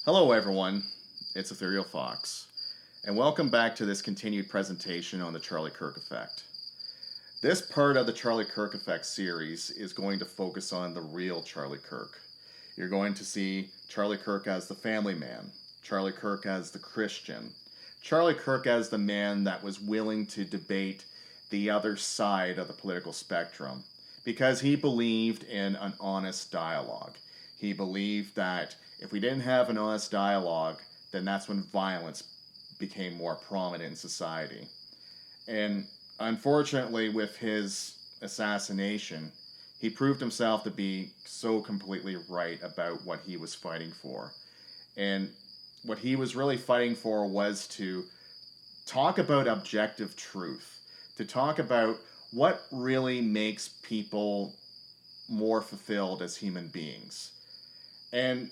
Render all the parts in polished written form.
Hello everyone, it's Ethereal Fox, and welcome back to this continued presentation on the Charlie Kirk Effect. This part of the Charlie Kirk Effect series is going to focus on the real Charlie Kirk. You're going to see Charlie Kirk as the family man, Charlie Kirk as the Christian, Charlie Kirk as the man that was willing to debate the other side of the political spectrum, because he believed in an honest dialogue. He believed that if we didn't have an honest dialogue, then that's when violence became more prominent in society. And unfortunately, with his assassination, he proved himself to be so completely right about what he was fighting for. And what he was really fighting for was to talk about objective truth, to talk about what really makes people more fulfilled as human beings. And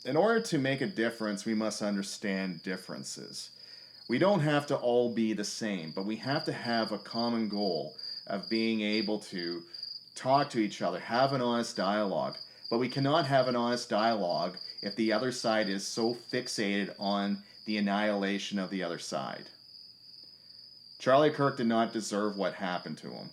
in order to make a difference, we must understand differences. We don't have to all be the same, but we have to have a common goal of being able to talk to each other, have an honest dialogue. But we cannot have an honest dialogue if the other side is so fixated on the annihilation of the other side. Charlie Kirk did not deserve what happened to him.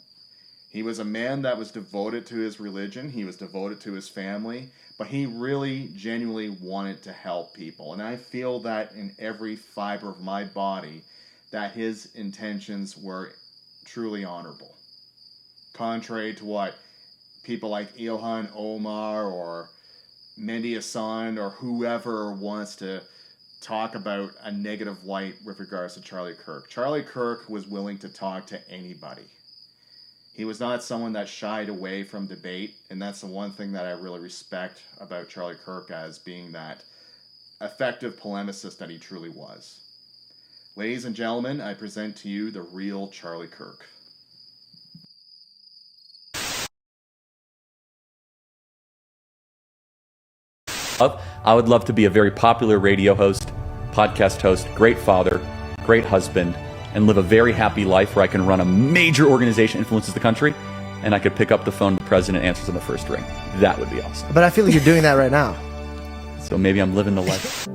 He was a man that was devoted to his religion, he was devoted to his family, but he really genuinely wanted to help people. And I feel that in every fiber of my body that his intentions were truly honorable. Contrary to what people like Ilhan Omar or Mehdi Hassan or whoever wants to talk about a negative light with regards to Charlie Kirk. Charlie Kirk was willing to talk to anybody. He was not someone that shied away from debate, and that's the one thing that I really respect about Charlie Kirk as being that effective polemicist that he truly was. Ladies and gentlemen, I present to you the real Charlie Kirk. I would love to be a very popular radio host, podcast host, great father, great husband, and live a very happy life where I can run a major organization that influences the country, and I could pick up the phone, the president answers on the first ring. That would be awesome. But I feel like you're doing that right now. So maybe I'm living the life.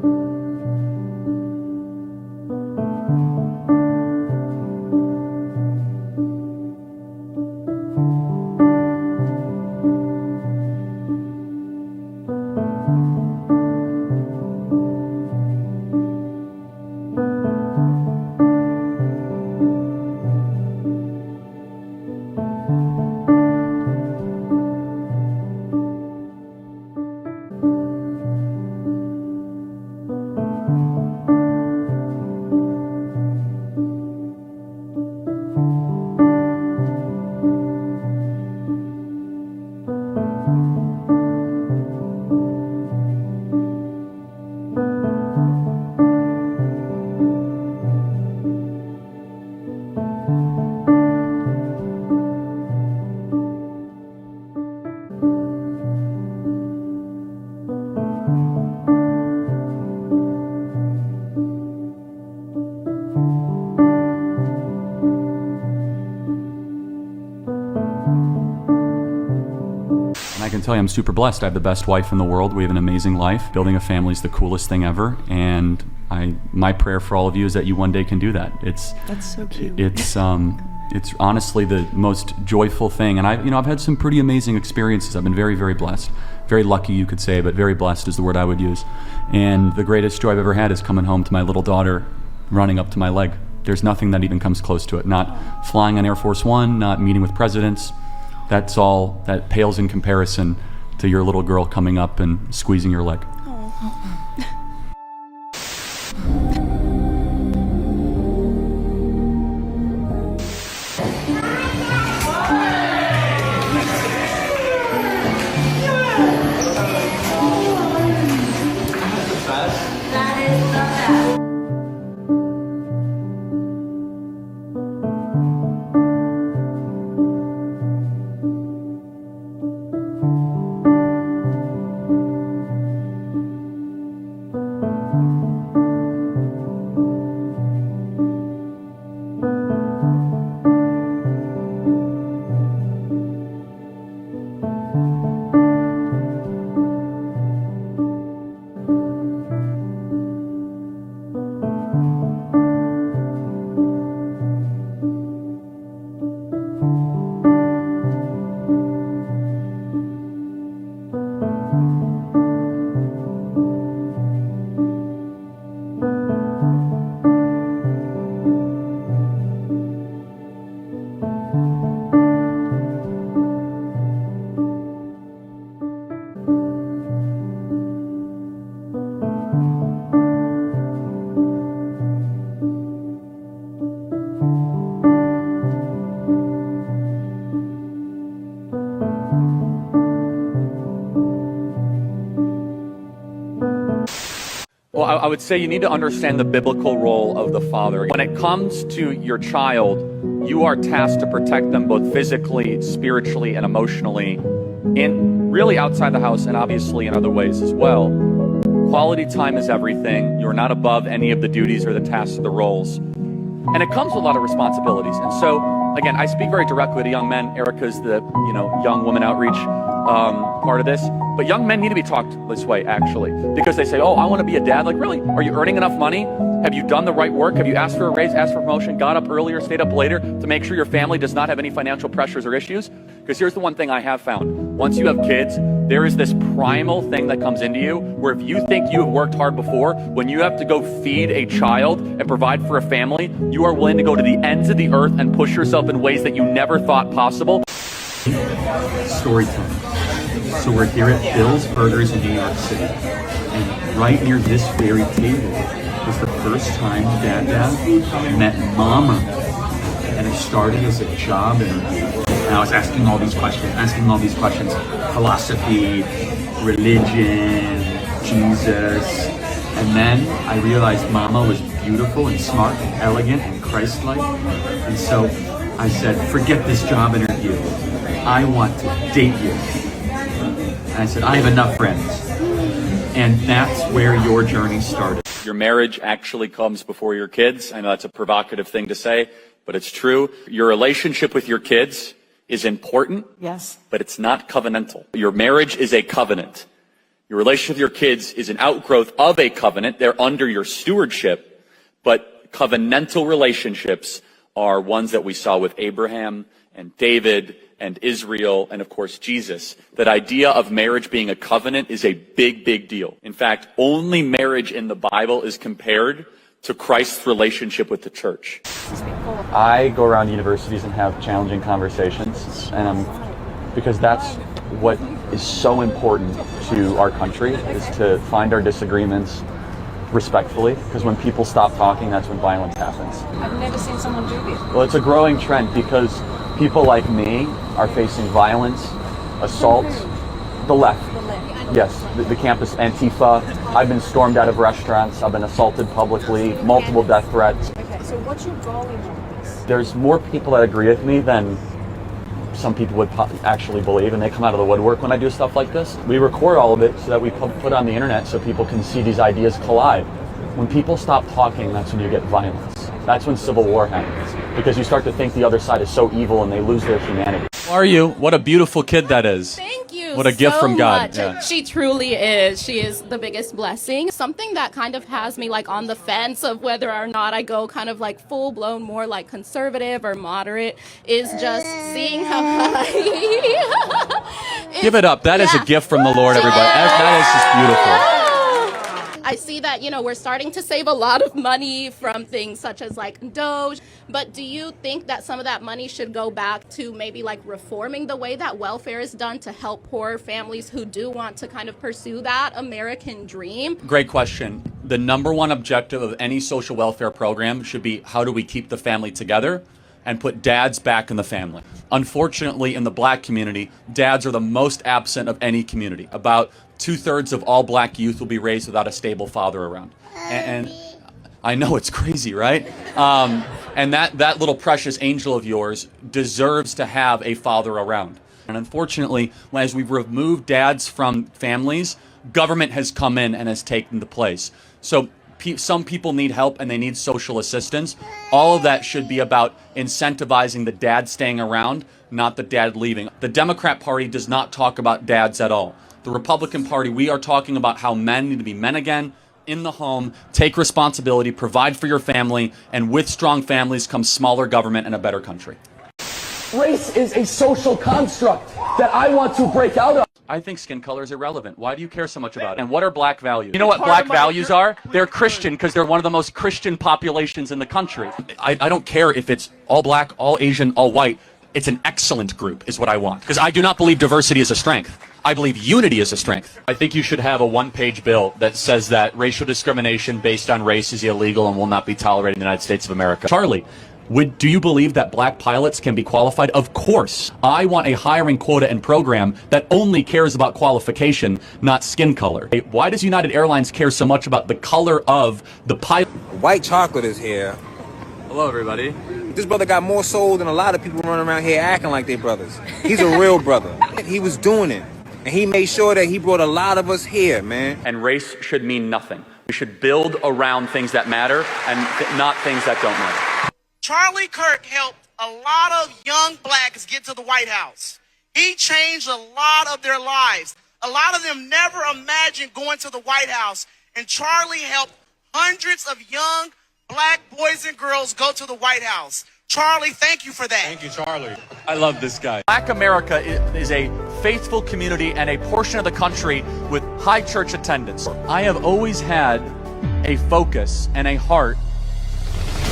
I can tell you I'm super blessed. I have the best wife in the world. We have an amazing life. Building a family is the coolest thing ever. And my prayer for all of you is that you one day can do that. That's so cute. It's honestly the most joyful thing. And I've had some pretty amazing experiences. I've been very, very blessed. Very lucky, you could say, but very blessed is the word I would use. And the greatest joy I've ever had is coming home to my little daughter running up to my leg. There's nothing that even comes close to it. Not flying on Air Force One, not meeting with presidents. That pales in comparison to your little girl coming up and squeezing your leg. I would say you need to understand the biblical role of the father. When it comes to your child, you are tasked to protect them both physically, spiritually, and emotionally, and really outside the house and obviously in other ways as well. Quality time is everything. You're not above any of the duties or the tasks or the roles. And it comes with a lot of responsibilities. And so, again, I speak very directly to young men. Erica's the, young woman outreach part of this. But young men need to be talked this way, actually, because they say, oh, I want to be a dad. Like, really? Are you earning enough money? Have you done the right work? Have you asked for a raise, asked for promotion, got up earlier, stayed up later to make sure your family does not have any financial pressures or issues? Because here's the one thing I have found. Once you have kids, there is this primal thing that comes into you where if you think you have worked hard before, when you have to go feed a child and provide for a family, you are willing to go to the ends of the earth and push yourself in ways that you never thought possible. Story time. So we're here at Bill's Burgers in New York City, and right near this very table was the first time Dad met Mama, and it started as a job interview. And I was asking all these questions, philosophy, religion, Jesus, and then I realized Mama was beautiful and smart and elegant and Christ-like, and so I said, forget this job interview, I want to date you. And I said, I have enough friends. And that's where your journey started. Your marriage actually comes before your kids. I know that's a provocative thing to say, but it's true. Your relationship with your kids is important, yes, but it's not covenantal. Your marriage is a covenant. Your relationship with your kids is an outgrowth of a covenant. They're under your stewardship, but covenantal relationships are ones that we saw with Abraham and David and Israel, and of course Jesus. That idea of marriage being a covenant is a big, big deal. In fact, only marriage in the Bible is compared to Christ's relationship with the church. I go around universities and have challenging conversations, and because that's what is so important to our country, is to find our disagreements respectfully, because when people stop talking, that's when violence happens. I've never seen someone do this. Well, it's a growing trend because people like me are facing violence, assault, the left. Yes, the campus Antifa. I've been stormed out of restaurants. I've been assaulted publicly, multiple death threats. Okay, so what's your goal in all this? There's more people that agree with me than some people would actually believe, and they come out of the woodwork when I do stuff like this. We record all of it so that we put on the internet so people can see these ideas collide. When people stop talking, that's when you get violence. That's when civil war happens, because you start to think the other side is so evil and they lose their humanity. How are you? What a beautiful kid that is. Thank you. What a gift from God. Yeah. She truly is. She is the biggest blessing. Something that kind of has me like on the fence of whether or not I go kind of like full blown more like conservative or moderate is just seeing how high. Give it up. That is a gift from the Lord, everybody. That is just beautiful. I see that, we're starting to save a lot of money from things such as like Doge, but do you think that some of that money should go back to maybe like reforming the way that welfare is done to help poor families who do want to kind of pursue that American dream? Great question. The number one objective of any social welfare program should be, how do we keep the family together and put dads back in the family? Unfortunately, in the black community, dads are the most absent of any community. About 2/3 of all black youth will be raised without a stable father around. And I know, it's crazy, right? And that little precious angel of yours deserves to have a father around. And unfortunately, as we've removed dads from families, government has come in and has taken the place. So some people need help and they need social assistance. All of that should be about incentivizing the dad staying around, not the dad leaving. The Democrat Party does not talk about dads at all. The Republican Party, we are talking about how men need to be men again, in the home, take responsibility, provide for your family, and with strong families comes smaller government and a better country. Race is a social construct that I want to break out of. I think skin color is irrelevant. Why do you care so much about it? And what are black values? You know what black values are? They're Christian because they're one of the most Christian populations in the country. I don't care if it's all black, all Asian, all white. It's an excellent group is what I want. Because I do not believe diversity is a strength. I believe unity is a strength. I think you should have a one-page bill that says that racial discrimination based on race is illegal and will not be tolerated in the United States of America. Charlie, Do you believe that black pilots can be qualified? Of course. I want a hiring quota and program that only cares about qualification, not skin color. Why does United Airlines care so much about the color of the pilot? White chocolate is here. Hello, everybody. This brother got more soul than a lot of people running around here acting like they brothers. He's a real brother. He was doing it. And he made sure that he brought a lot of us here, man. And race should mean nothing. We should build around things that matter and not things that don't matter. Charlie Kirk helped a lot of young blacks get to the White House. He changed a lot of their lives. A lot of them never imagined going to the White House. And Charlie helped hundreds of young black boys and girls go to the White House. Charlie, thank you for that. Thank you, Charlie. I love this guy. Black America is a faithful community and a portion of the country with high church attendance. I have always had a focus and a heart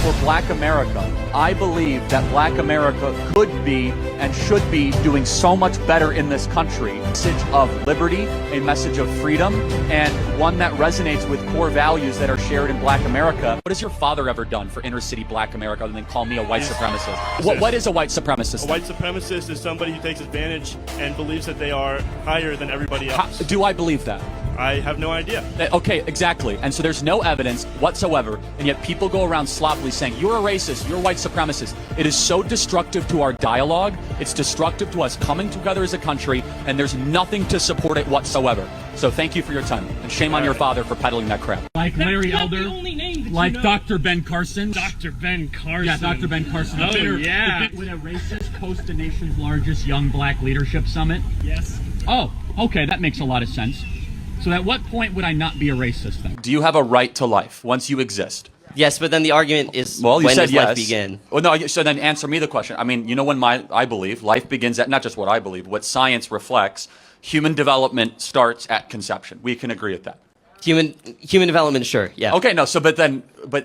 for Black America. I believe that Black America could be and should be doing so much better in this country. A message of liberty, a message of freedom, and one that resonates with core values that are shared in Black America. What has your father ever done for inner city Black America other than call me a white supremacist? What is a white supremacist? A white supremacist is somebody who takes advantage and believes that they are higher than everybody else. Do I believe that? I have no idea. Okay, exactly. And so there's no evidence whatsoever, and yet people go around sloppily saying, you're a racist, you're a white supremacist. It is so destructive to our dialogue. It's destructive to us coming together as a country, and there's nothing to support it whatsoever. So thank you for your time, and shame on your father for peddling that crap. Like Larry Elder, like Dr. Ben Carson. Dr. Ben Carson. Yeah, Dr. Ben Carson. Oh, yeah. Would a racist host the nation's largest young black leadership summit? Yes. Oh, okay, that makes a lot of sense. So at what point would I not be a racist then? Do you have a right to life once you exist? Yes, but then the argument is, well, you when said does yes. life begin? Well, no, so then answer me the question. I mean, you know when I believe life begins at, not just what I believe, what science reflects, human development starts at conception. We can agree with that. Human development, sure, yeah. Okay, no, so but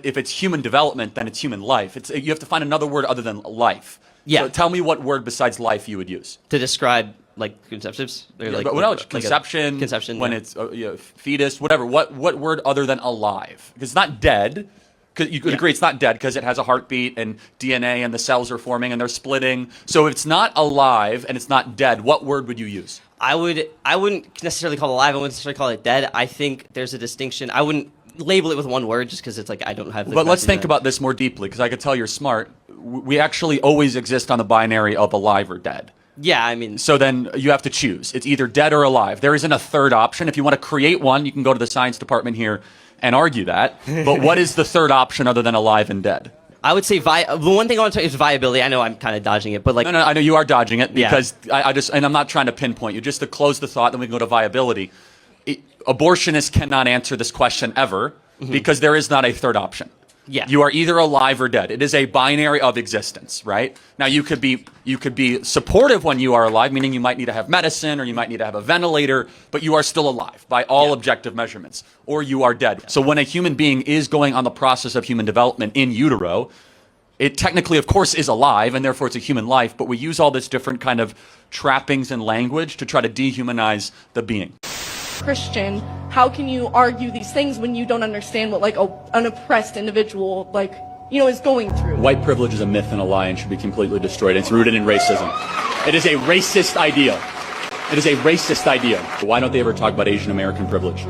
if it's human development, then it's human life. You have to find another word other than life. Yeah. So tell me what word besides life you would use. To describe, like, conceptives? Or Yeah, like, but no, like conception, when yeah. it's fetus, whatever. What word other than alive? Because it's not dead. Because you could agree it's not dead because it has a heartbeat and DNA and the cells are forming and they're splitting. So if it's not alive and it's not dead, what word would you use? I wouldn't necessarily call it alive. I wouldn't necessarily call it dead. I think there's a distinction. I wouldn't label it with one word just because it's like I don't have the But let's think about this more deeply because I could tell you're smart. We actually always exist on the binary of alive or dead. Yeah, I mean... So then you have to choose. It's either dead or alive. There isn't a third option. If you want to create one, you can go to the science department here and argue that. But what is the third option other than alive and dead? I would say the one thing I want to talk is viability. I know I'm kind of dodging it, but like... No, I know you are dodging it because I just... And I'm not trying to pinpoint you. Just to close the thought, then we can go to viability. Abortionists cannot answer this question ever because there is not a third option. Yeah. You are either alive or dead. It is a binary of existence, right? Now you could be supportive when you are alive, meaning you might need to have medicine or you might need to have a ventilator, but you are still alive by all objective measurements, or you are dead. So when a human being is going on the process of human development in utero, it technically, of course, is alive, and therefore it's a human life, but we use all this different kind of trappings and language to try to dehumanize the being. Christian, how can you argue these things when you don't understand what like an oppressed individual is going through? White privilege is a myth and a lie and should be completely destroyed. It's rooted in racism. It is a racist idea. It is a racist idea. Why don't they ever talk about Asian American privilege?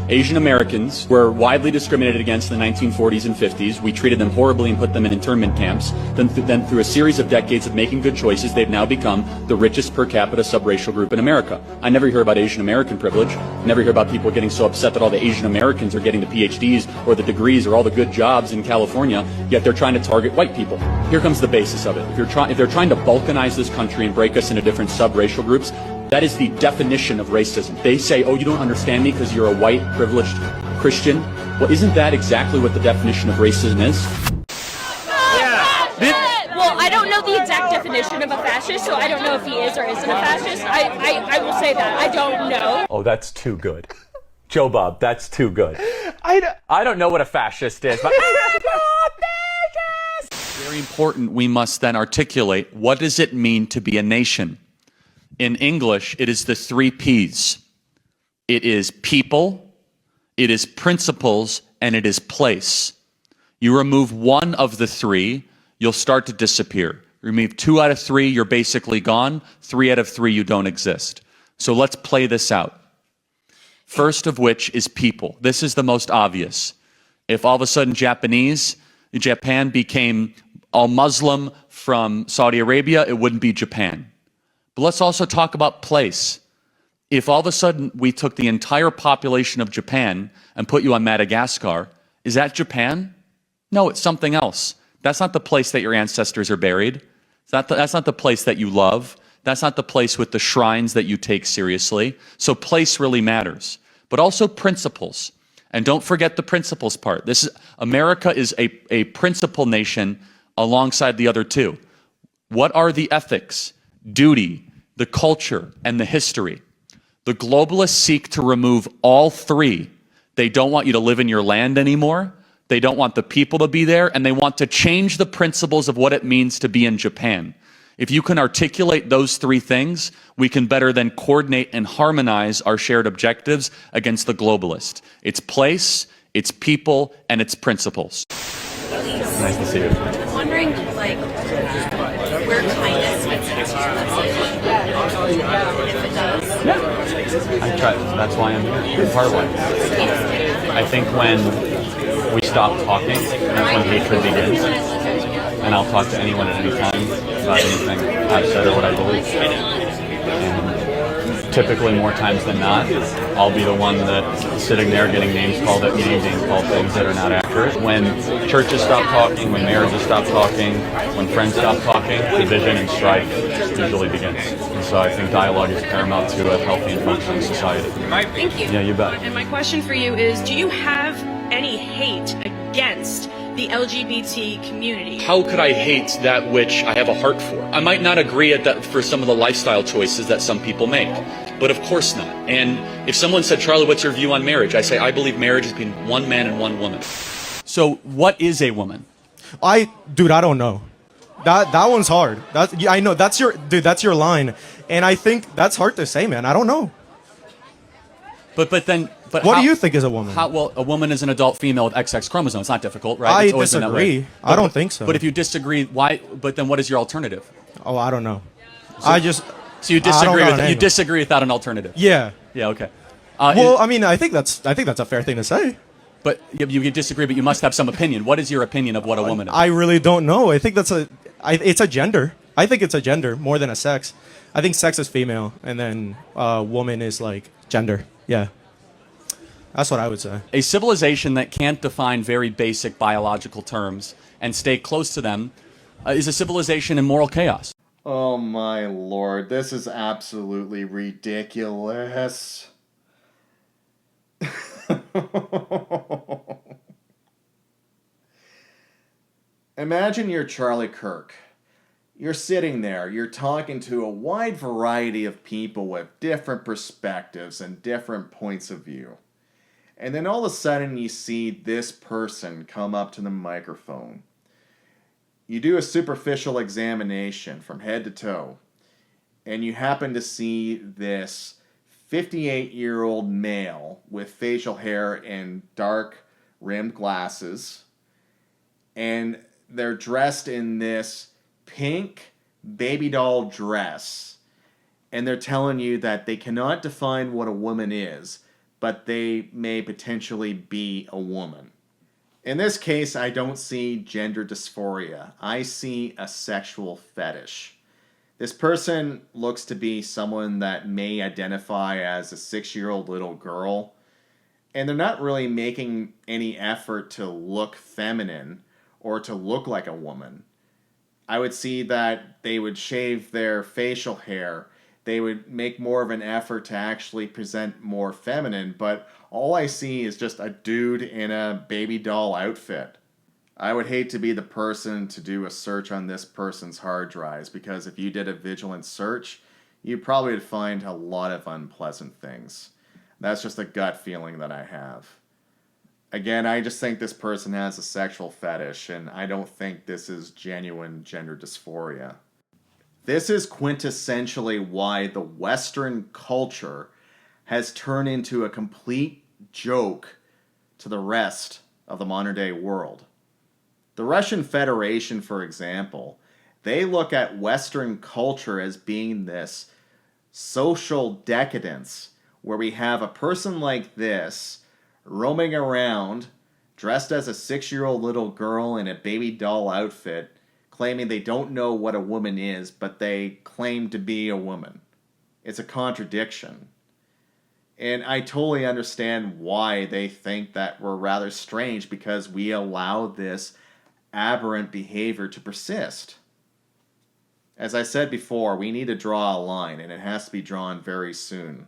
Asian Americans were widely discriminated against in the 1940s and 50s. We treated them horribly and put them in internment camps. Then through a series of decades of making good choices, they've now become the richest per capita subracial group in America. I never hear about Asian American privilege. I never hear about people getting so upset that all the Asian Americans are getting the PhDs or the degrees or all the good jobs in California, yet they're trying to target white people. Here comes the basis of it. If they're trying to balkanize this country and break us into different subracial groups, that is the definition of racism. They say, oh, you don't understand me because you're a white, privileged Christian. Well, isn't that exactly what the definition of racism is? Well, I don't know the exact definition of a fascist, so I don't know if he is or isn't a fascist. I will say that. I don't know. Oh, that's too good. Joe Bob, that's too good. I don't know what a fascist is, but... Very important, we must then articulate, what does it mean to be a nation? In English, it is the 3 P's. It is people, it is principles, and it is place. You remove one of the 3, you'll start to disappear. Remove 2 out of 3, you're basically gone. 3 out of 3, you don't exist. So let's play this out. First of which is people. This is the most obvious. If all of a sudden Japan became all Muslim from Saudi Arabia, it wouldn't be Japan. But let's also talk about place. If all of a sudden we took the entire population of Japan and put you on Madagascar, is that Japan? No, it's something else. That's not the place that your ancestors are buried. That's not the place that you love. That's not the place with the shrines that you take seriously. So place really matters. But also principles. And don't forget the principles part. America is a principle nation alongside the other two. What are the ethics, duty, the culture, and the history? The globalists seek to remove all 3. They don't want you to live in your land anymore. They don't want the people to be there, and they want to change the principles of what it means to be in Japan. If you can articulate those 3 things, we can better then coordinate and harmonize our shared objectives against the globalist. It's place, it's people, and it's principles. Nice to see you. I'm wondering, like, where kindness fits into your message. If it does. Yeah. I try. That's why I'm here. In part way. I think when we stop talking, that's when hatred begins. And I'll talk to anyone at any time about anything I've said or what I believe. And typically, more times than not, I'll be the one that's sitting there getting names called at me, being called things that are not accurate. When churches stop talking, when marriages stop talking, when friends stop talking, division and strife usually begins. And so I think dialogue is paramount to a healthy and functioning society. Thank you. Yeah, you bet. And my question for you is, do you have any hate against the LGBT community? How could I hate that which I have a heart for? I might not agree at that for some of the lifestyle choices that some people make, but of course not. And if someone said, Charlie, what's your view on marriage? I say, I believe marriage is between one man and one woman. So what is a woman? Dude, I don't know. That one's hard. I know that's your line, and I think that's hard to say, man. I don't know. But what do you think is a woman? Well, a woman is an adult female with XX chromosomes. It's not difficult, right? I disagree. I don't think so. But if you disagree, why? But then what is your alternative? Oh, I don't know. So you disagree? You disagree without an alternative? Yeah. Yeah. Okay. Well, I mean, I think that's a fair thing to say. But you disagree, but you must have some opinion. What is your opinion of what a woman is? I really don't know. I think it's a gender. I think it's a gender more than a sex. I think sex is female, and then woman is like gender. Yeah. That's what I would say. A civilization that can't define very basic biological terms and stay close to them is a civilization in moral chaos. Oh my lord, this is absolutely ridiculous. Imagine you're Charlie Kirk. You're sitting there, you're talking to a wide variety of people with different perspectives and different points of view. And then all of a sudden you see this person come up to the microphone. You do a superficial examination from head to toe, and you happen to see this 58-year-old male with facial hair and dark rimmed glasses, and they're dressed in this pink baby doll dress, and they're telling you that they cannot define what a woman is, but they may potentially be a woman. In this case, I don't see gender dysphoria. I see a sexual fetish. This person looks to be someone that may identify as a 6-year-old little girl, and they're not really making any effort to look feminine or to look like a woman. I would see that they would shave their facial hair. They would make more of an effort to actually present more feminine, but all I see is just a dude in a baby doll outfit. I would hate to be the person to do a search on this person's hard drives, because if you did a vigilant search, you probably would find a lot of unpleasant things. That's just a gut feeling that I have. Again, I just think this person has a sexual fetish, and I don't think this is genuine gender dysphoria. This is quintessentially why the Western culture has turned into a complete joke to the rest of the modern day world. The Russian Federation, for example, they look at Western culture as being this social decadence where we have a person like this roaming around dressed as a 6-year-old little girl in a baby doll outfit, claiming they don't know what a woman is, but they claim to be a woman. It's a contradiction. And I totally understand why they think that we're rather strange, because we allow this aberrant behavior to persist. As I said before, we need to draw a line, and it has to be drawn very soon.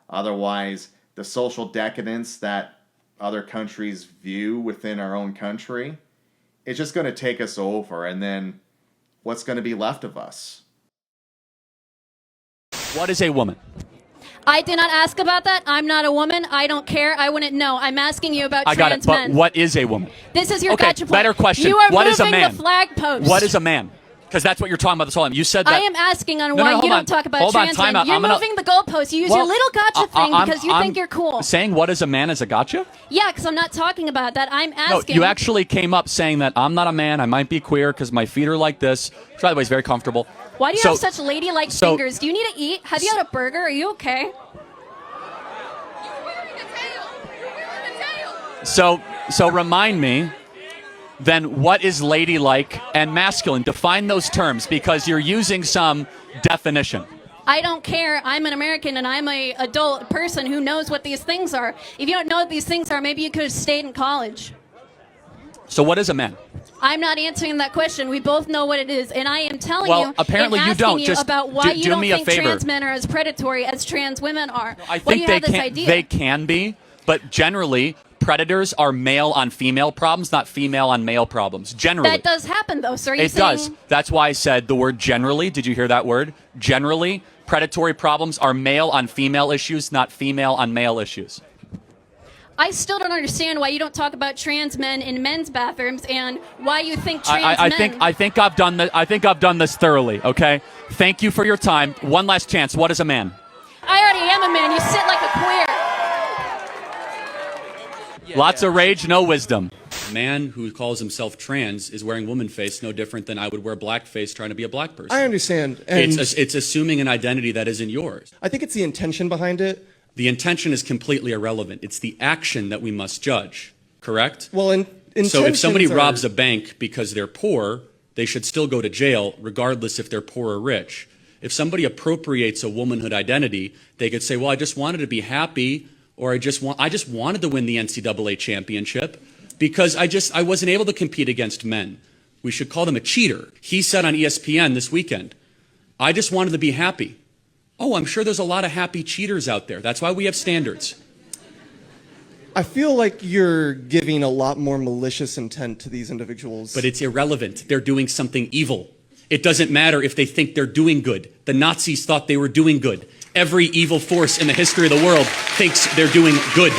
Otherwise, the social decadence that other countries view within our own country, it's just going to take us over, and then what's going to be left of us? What is a woman? I did not ask about that. I'm not a woman. I don't care. I wouldn't know. I'm asking you about I got it. trans men. But what is a woman? This is your okay, gotcha point. Better question. You are what moving is a man? the flag post. What is a man? Because that's what you're talking about this whole time. You said that. I am asking on No, why hold you on. don't talk about Hold on, trans time men. out. You're I'm gonna- moving the goalposts. You use your little gotcha thing because you think you're cool. Saying what is a man is a gotcha? Yeah, because I'm not talking about that. I'm asking. No, you actually came up saying that I'm not a man. I might be queer because my feet are like this. Which, by the way, is very comfortable. Why do you have such ladylike so- fingers? Do you need to eat? Have you had a burger? Are you okay? So remind me, then, what is ladylike and masculine? Define those terms, because you're using some definition. I don't care. I'm an American and I'm a adult person who knows what these things are. If you don't know what these things are, maybe you could have stayed in college. So what is a man? I'm not answering that question. We both know what it is, and I am telling Well, you apparently and you asking don't. you Just about why you do don't me a think favor. trans men are as predatory as trans women are. I Why do think you they have this can. idea? They can be, but generally, predators are male on female problems, not female on male problems. Generally, That does happen, though. So are you it saying... does. That's why I said the word generally. Did you hear that word? Generally, predatory problems are male on female issues, not female on male issues. I still don't understand why you don't talk about trans men in men's bathrooms and why you think trans men... I think I've done this thoroughly. Okay. Thank you for your time. One last chance. What is a man? I already am a man. You sit like a queer. Lots of rage, no wisdom. A man who calls himself trans is wearing woman face, no different than I would wear blackface trying to be a black person. I understand. And It's assuming an identity that isn't yours. I think it's the intention behind it. The intention is completely irrelevant. It's the action that we must judge, correct? Well, so if somebody intentions are- robs a bank because they're poor, they should still go to jail regardless if they're poor or rich. If somebody appropriates a womanhood identity, they could say, well, I just wanted to be happy, or I just wanted to win the NCAA championship because I wasn't able to compete against men. We should call them a cheater. He said on ESPN this weekend, I just wanted to be happy. Oh, I'm sure there's a lot of happy cheaters out there. That's why we have standards. I feel like you're giving a lot more malicious intent to these individuals. But it's irrelevant. They're doing something evil. It doesn't matter if they think they're doing good. The Nazis thought they were doing good. Every evil force in the history of the world thinks they're doing good.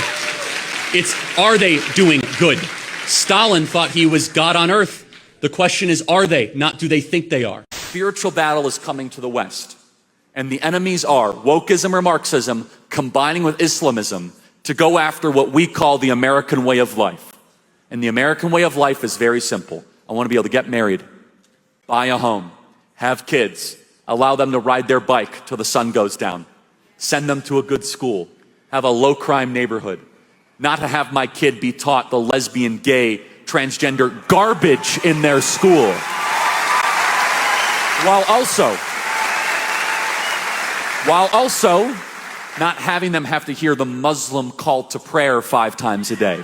It's, are they doing good? Stalin thought he was God on earth. The question is, are they? Not do they think they are? Spiritual battle is coming to the West. And the enemies are wokeism or Marxism combining with Islamism to go after what we call the American way of life. And the American way of life is very simple. I want to be able to get married, buy a home, have kids, allow them to ride their bike till the sun goes down, send them to a good school, have a low-crime neighborhood, not to have my kid be taught the lesbian, gay, transgender garbage in their school, while also not having them have to hear the Muslim call to prayer 5 times a day.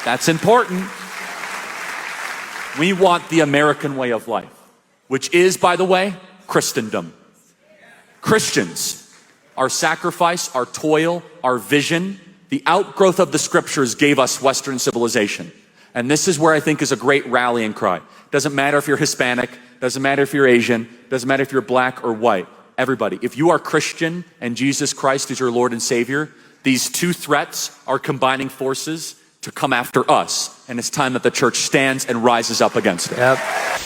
That's important. We want the American way of life, which is, by the way, Christendom. Christians, our sacrifice, our toil, our vision, the outgrowth of the scriptures gave us Western civilization. And this is where I think is a great rallying cry. Doesn't matter if you're Hispanic, doesn't matter if you're Asian, doesn't matter if you're black or white. Everybody, if you are Christian and Jesus Christ is your Lord and Savior, these two threats are combining forces to come after us. And it's time that the church stands and rises up against it. Yep.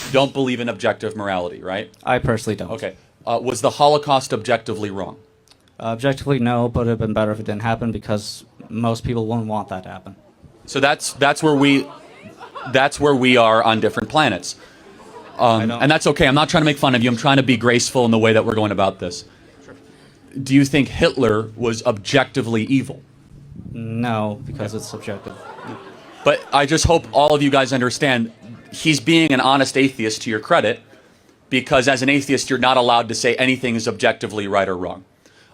You don't believe in objective morality, right? I personally don't. Okay. Was the Holocaust objectively wrong? Objectively, no, but it would have been better if it didn't happen because most people wouldn't want that to happen. So that's where we... that's where we are on different planets. And that's okay. I'm not trying to make fun of you. I'm trying to be graceful in the way that we're going about this. Do you think Hitler was objectively evil? No, because it's subjective. But I just hope all of you guys understand he's being an honest atheist to your credit, because as an atheist, you're not allowed to say anything is objectively right or wrong.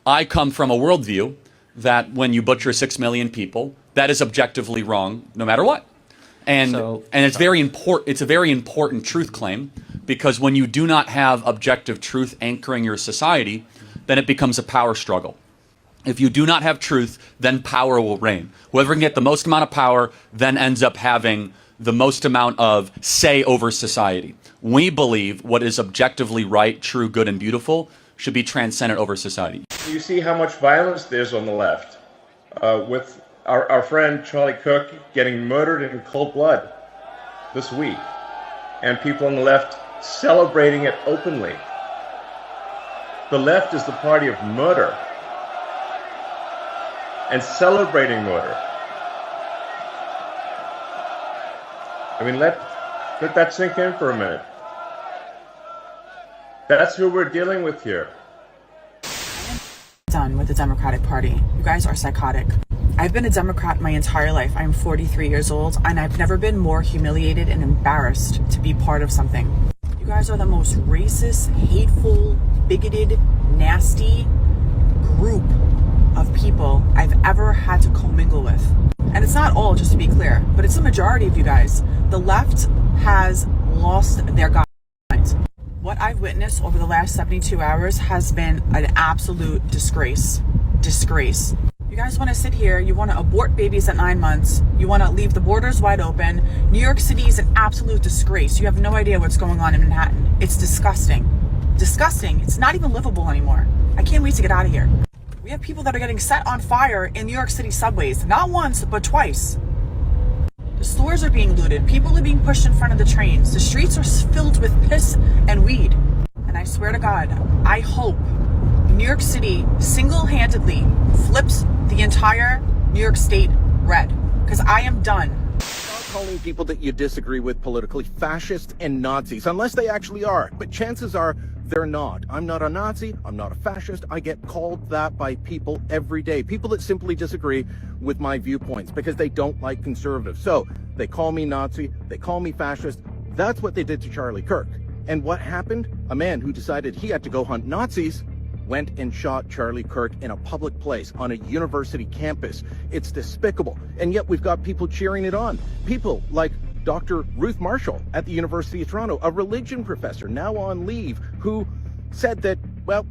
I come from a worldview that when you butcher 6 million people, that is objectively wrong no matter what. And it's very important. It's a very important truth claim, because when you do not have objective truth anchoring your society, then it becomes a power struggle. If you do not have truth, then power will reign. Whoever can get the most amount of power then ends up having the most amount of say over society. We believe what is objectively right, true, good, and beautiful should be transcendent over society. You see how much violence there's on the left, with our friend Charlie Kirk getting murdered in cold blood this week, and people on the left celebrating it openly. The left is the party of murder and celebrating murder. I mean, let that sink in for a minute. That's who we're dealing with here. Done with the Democratic Party. You guys are psychotic. I've been a Democrat my entire life. I'm 43 years old, and I've never been more humiliated and embarrassed to be part of something. You guys are the most racist, hateful, bigoted, nasty group of people I've ever had to commingle with. And it's not all, just to be clear, but it's the majority of you guys. The left has lost their minds. What I've witnessed over the last 72 hours has been an absolute disgrace. Disgrace. You guys want to sit here, you want to abort babies at 9 months, you want to leave the borders wide open. New York City is an absolute disgrace. You have no idea what's going on in Manhattan. It's disgusting. Disgusting. It's not even livable anymore. I can't wait to get out of here. We have people that are getting set on fire in New York City subways, not once, but twice. The stores are being looted. People are being pushed in front of the trains. The streets are filled with piss and weed. And I swear to God, I hope New York City single-handedly flips the entire New York State red, because I am done. Calling people that you disagree with politically fascists and Nazis, unless they actually are, but chances are they're not. I'm not a Nazi, I'm not a fascist. I get called that by people every day, people that simply disagree with my viewpoints because they don't like conservatives. So they call me Nazi, they call me fascist. That's what they did to Charlie Kirk. And what happened? A man who decided he had to go hunt Nazis went and shot Charlie Kirk in a public place on a university campus. It's despicable. And yet we've got people cheering it on. People like Dr. Ruth Marshall at the University of Toronto, a religion professor now on leave, who said that, well,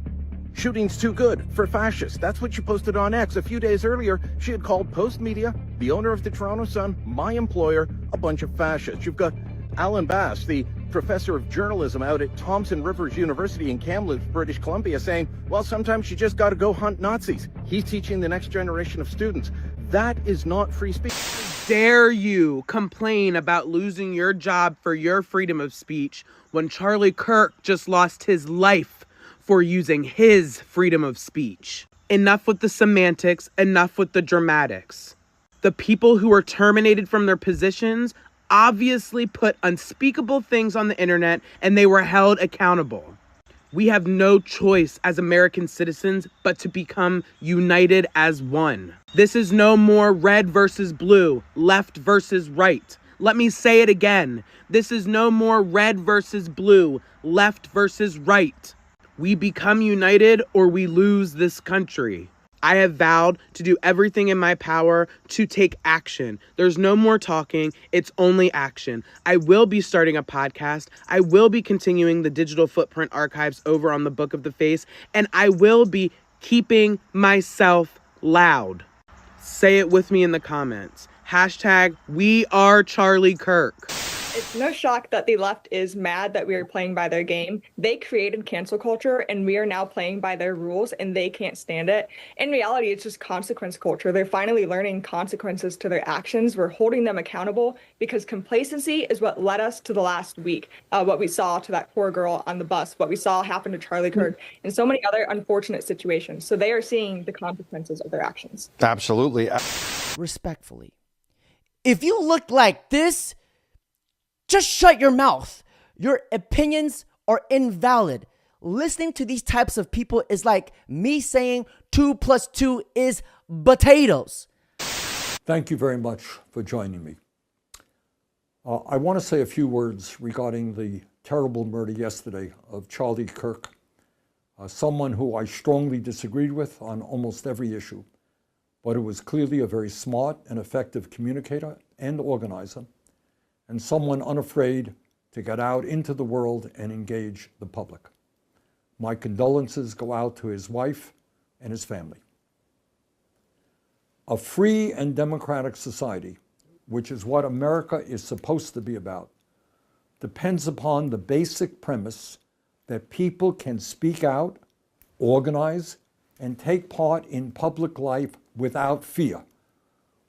shooting's too good for fascists. That's what she posted on X. A few days earlier, she had called Post Media, the owner of the Toronto Sun, my employer, a bunch of fascists. You've got Alan Bass, the professor of journalism out at Thompson Rivers University in Kamloops, British Columbia, saying, well, sometimes you just got to go hunt Nazis. He's teaching the next generation of students. That is not free speech. Dare you complain about losing your job for your freedom of speech when Charlie Kirk just lost his life for using his freedom of speech? Enough with the semantics, enough with the dramatics. The people who were terminated from their positions obviously put unspeakable things on the internet, and they were held accountable. We have no choice as American citizens but to become united as one. This is no more red versus blue, left versus right. Let me say it again. This is no more red versus blue, left versus right. We become united or we lose this country. I have vowed to do everything in my power to take action. There's no more talking. It's only action. I will be starting a podcast. I will be continuing the digital footprint archives over on the Book of the Face. And I will be keeping myself loud. Say it with me in the comments. Hashtag We Are Charlie Kirk. It's no shock that the left is mad that we are playing by their game. They created cancel culture and we are now playing by their rules and they can't stand it. In reality, it's just consequence culture. They're finally learning consequences to their actions. We're holding them accountable because complacency is what led us to the last week. What we saw to that poor girl on the bus, what we saw happen to Charlie Kirk, and so many other unfortunate situations. So they are seeing the consequences of their actions. Absolutely. Respectfully, if you look like this, Just shut your mouth. Your opinions are invalid. Listening to these types of people is like me saying 2 + 2 is potatoes. Thank you very much for joining me. I want to say a few words regarding the terrible murder yesterday of Charlie Kirk, someone who I strongly disagreed with on almost every issue, but who was clearly a very smart and effective communicator and organizer, and someone unafraid to get out into the world and engage the public. My condolences go out to his wife and his family. A free and democratic society, which is what America is supposed to be about, depends upon the basic premise that people can speak out, organize, and take part in public life without fear,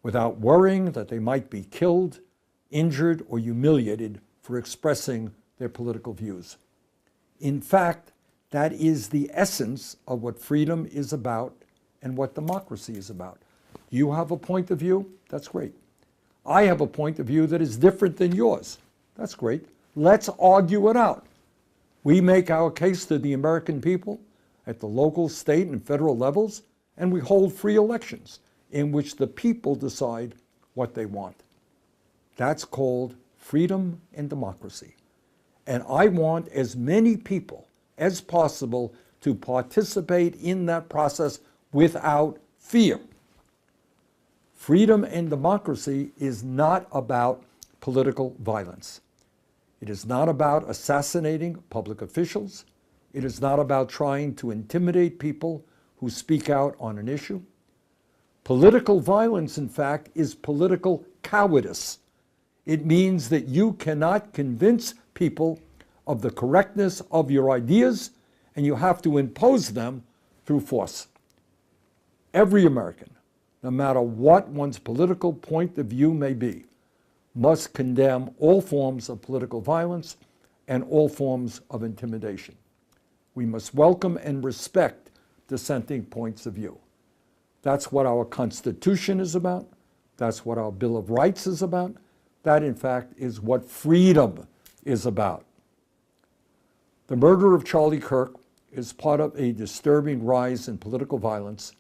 without worrying that they might be killed, injured, or humiliated for expressing their political views. In fact, that is the essence of what freedom is about and what democracy is about. You have a point of view, that's great. I have a point of view that is different than yours. That's great. Let's argue it out. We make our case to the American people at the local, state, and federal levels, and we hold free elections in which the people decide what they want. That's called freedom and democracy. And I want as many people as possible to participate in that process without fear. Freedom and democracy is not about political violence. It is not about assassinating public officials. It is not about trying to intimidate people who speak out on an issue. Political violence, in fact, is political cowardice. It means that you cannot convince people of the correctness of your ideas, and you have to impose them through force. Every American, no matter what one's political point of view may be, must condemn all forms of political violence and all forms of intimidation. We must welcome and respect dissenting points of view. That's what our Constitution is about. That's what our Bill of Rights is about. That, in fact, is what freedom is about. The murder of Charlie Kirk is part of a disturbing rise in political violence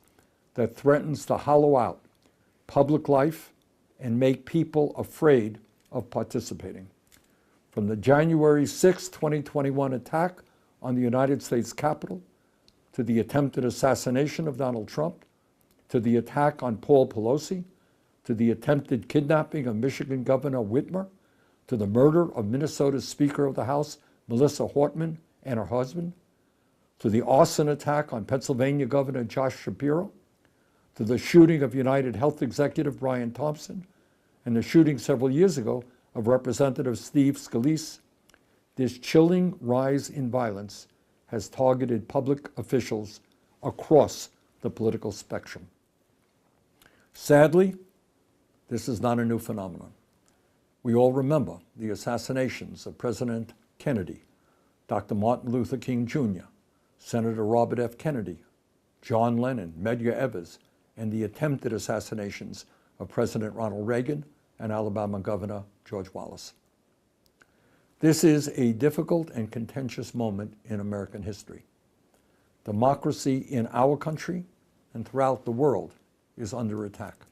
that threatens to hollow out public life and make people afraid of participating. From the January 6, 2021 attack on the United States Capitol, to the attempted assassination of Donald Trump, to the attack on Paul Pelosi, to the attempted kidnapping of Michigan Governor Whitmer, to the murder of Minnesota's Speaker of the House, Melissa Hortman, and her husband, to the arson attack on Pennsylvania Governor Josh Shapiro, to the shooting of United Health Executive Brian Thompson, and the shooting several years ago of Representative Steve Scalise, this chilling rise in violence has targeted public officials across the political spectrum. Sadly, this is not a new phenomenon. We all remember the assassinations of President Kennedy, Dr. Martin Luther King Jr., Senator Robert F. Kennedy, John Lennon, Medgar Evers, and the attempted assassinations of President Ronald Reagan and Alabama Governor George Wallace. This is a difficult and contentious moment in American history. Democracy in our country and throughout the world is under attack.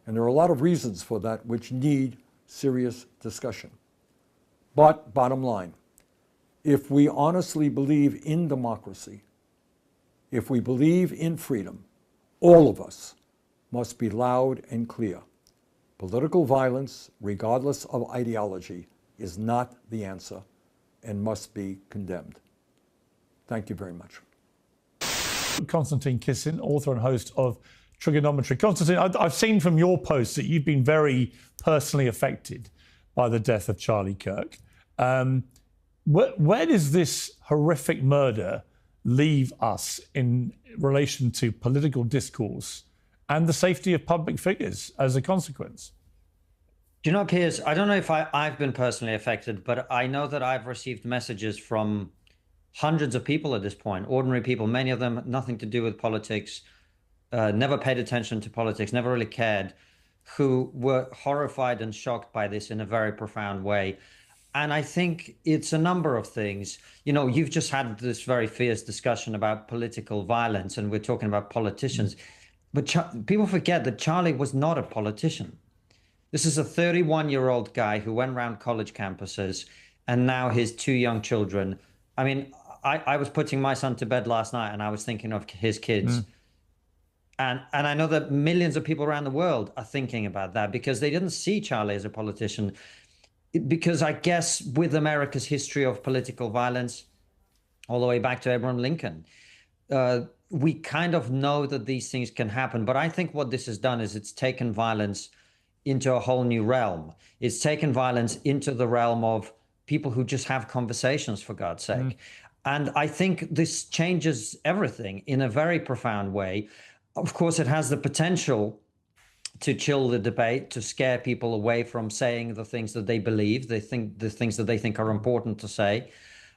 And there are a lot of reasons for that which need serious discussion. But bottom line, if we honestly believe in democracy, if we believe in freedom, all of us must be loud and clear. Political violence, regardless of ideology, is not the answer and must be condemned. Thank you very much. Konstantin Kisin, author and host of Trigonometry. Konstantin, I've seen from your posts that you've been very personally affected by the death of Charlie Kirk. Where does this horrific murder leave us in relation to political discourse and the safety of public figures as a consequence? Do you know, Piers, I don't know if I've been personally affected, but I know that I've received messages from hundreds of people at this point, ordinary people, many of them nothing to do with politics, never paid attention to politics, never really cared, who were horrified and shocked by this in a very profound way. And I think it's a number of things. You know, you've just had this very fierce discussion about political violence, and we're talking about politicians. But people forget that Charlie was not a politician. This is a 31-year-old guy who went around college campuses, and now his 2 young children. I mean, I was putting my son to bed last night, and I was thinking of his kids. And I know that millions of people around the world are thinking about that because they didn't see Charlie as a politician. Because I guess with America's history of political violence, all the way back to Abraham Lincoln, we kind of know that these things can happen. But I think what this has done is it's taken violence into a whole new realm. It's taken violence into the realm of people who just have conversations, for God's sake. And I think this changes everything in a very profound way. Of course, it has the potential to chill the debate, to scare people away from saying the things that they believe, the things that they think are important to say.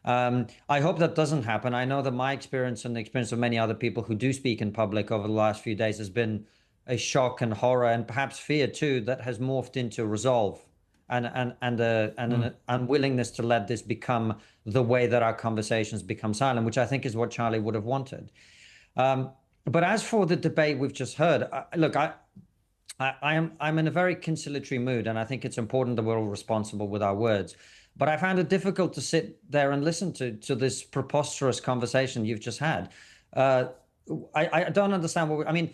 I hope that doesn't happen. I know that my experience and the experience of many other people who do speak in public over the last few days has been a shock and horror and perhaps fear too that has morphed into resolve and an unwillingness to let this become the way that our conversations become silent, which I think is what Charlie would have wanted. But as for the debate we've just heard, I'm in a very conciliatory mood, and I think it's important that we're all responsible with our words. But I found it difficult to sit there and listen to this preposterous conversation you've just had. I don't understand what I mean.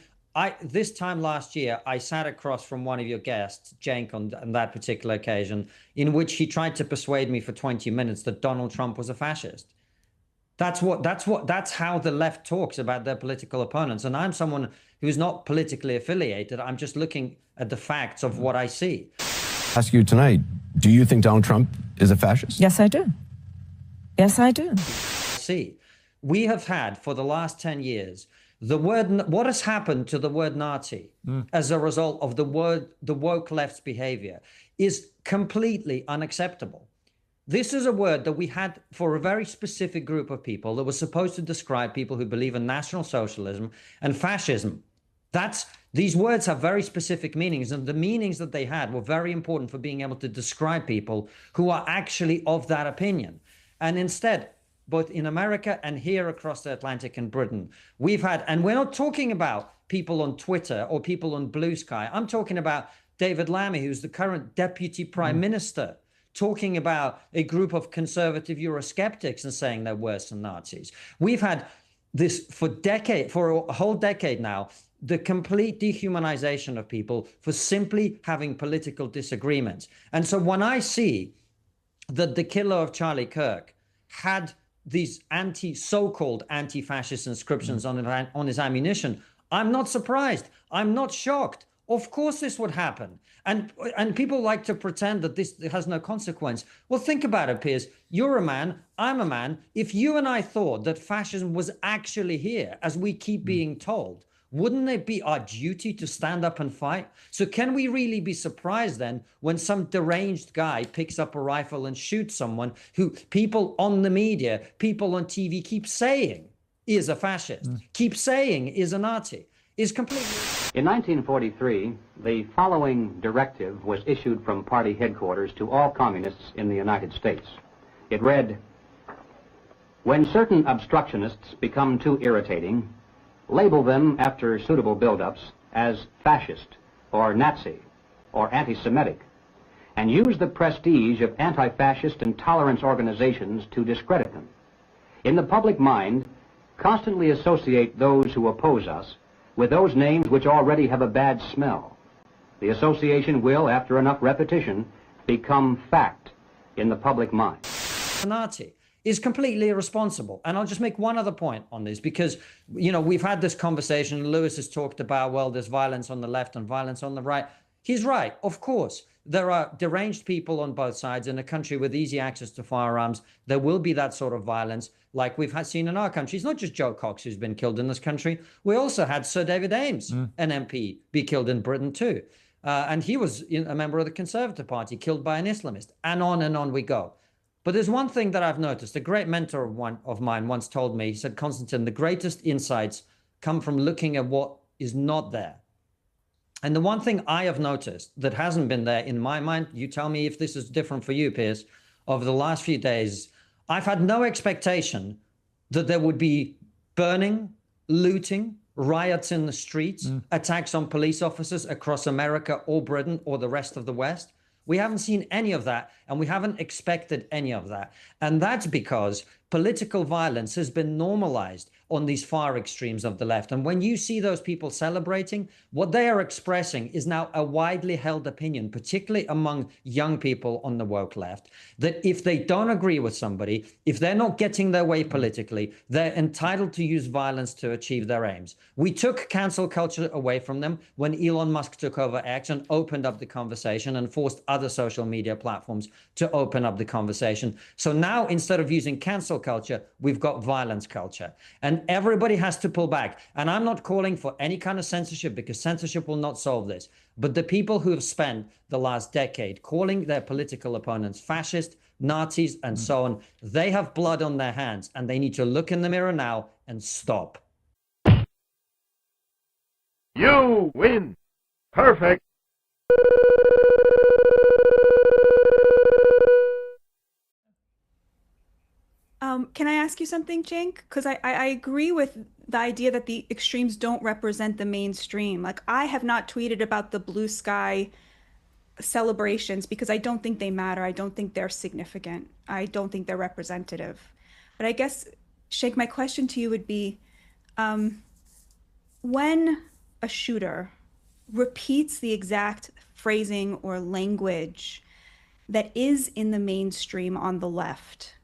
This time last year, I sat across from one of your guests, Cenk, on that particular occasion, in which he tried to persuade me for 20 minutes that Donald Trump was a fascist. That's how the left talks about their political opponents. And I'm someone who's not politically affiliated. I'm just looking at the facts of what I see. Ask you tonight, do you think Donald Trump is a fascist? Yes, I do. Yes, I do. See, we have had for the last 10 years, what has happened to the word Nazi as a result of the woke left's behavior is completely unacceptable. This is a word that we had for a very specific group of people that was supposed to describe people who believe in National Socialism and fascism. These words have very specific meanings, and the meanings that they had were very important for being able to describe people who are actually of that opinion. And instead, both in America and here across the Atlantic in Britain, we've had, and we're not talking about people on Twitter or people on Blue Sky. I'm talking about David Lammy, who's the current deputy prime minister, talking about a group of conservative Eurosceptics and saying they're worse than Nazis. We've had this for a whole decade now, the complete dehumanization of people for simply having political disagreements. And so when I see that the killer of Charlie Kirk had these so-called anti-fascist inscriptions on his ammunition, I'm not surprised. I'm not shocked. Of course this would happen. And people like to pretend that this has no consequence. Well, think about it, Piers. You're a man, I'm a man. If you and I thought that fascism was actually here, as we keep being told, wouldn't it be our duty to stand up and fight? So can we really be surprised then when some deranged guy picks up a rifle and shoots someone who people on the media, people on TV keep saying is a fascist, keep saying is a Nazi, is completely... In 1943, the following directive was issued from party headquarters to all communists in the United States. It read, "When certain obstructionists become too irritating, label them after suitable buildups as fascist or Nazi or anti-Semitic, and use the prestige of anti-fascist and tolerance organizations to discredit them. In the public mind, constantly associate those who oppose us with those names which already have a bad smell. The association will, after enough repetition, become fact in the public mind." Nazi is completely irresponsible. And I'll just make one other point on this because, you know, we've had this conversation. Lewis has talked about, well, there's violence on the left and violence on the right. He's right, of course. There are deranged people on both sides. In a country with easy access to firearms, there will be that sort of violence like we've seen in our country. It's not just Joe Cox who's been killed in this country. We also had Sir David Ames, an MP, be killed in Britain too. And he was a member of the Conservative Party, killed by an Islamist. And on we go. But there's one thing that I've noticed. A great mentor of mine once told me, he said, "Konstantin, the greatest insights come from looking at what is not there." And the one thing I have noticed that hasn't been there in my mind, you tell me if this is different for you, Piers, over the last few days, I've had no expectation that there would be burning, looting, riots in the streets, attacks on police officers across America or Britain or the rest of the West. We haven't seen any of that, and we haven't expected any of that. And that's because political violence has been normalized on these far extremes of the left. And when you see those people celebrating, what they are expressing is now a widely held opinion, particularly among young people on the woke left, that if they don't agree with somebody, if they're not getting their way politically, they're entitled to use violence to achieve their aims. We took cancel culture away from them when Elon Musk took over X and opened up the conversation and forced other social media platforms to open up the conversation. So now, instead of using cancel culture, we've got violence culture. And everybody has to pull back. And I'm not calling for any kind of censorship, because censorship will not solve this. But the people who have spent the last decade calling their political opponents fascist, Nazis, and so on, they have blood on their hands, and they need to look in the mirror now and stop. You win. Perfect. Can I ask you something, Cenk? Because I agree with the idea that the extremes don't represent the mainstream. Like, I have not tweeted about the blue sky celebrations because I don't think they matter. I don't think they're significant. I don't think they're representative. But I guess, Cenk, my question to you would be, when a shooter repeats the exact phrasing or language that is in the mainstream on the left,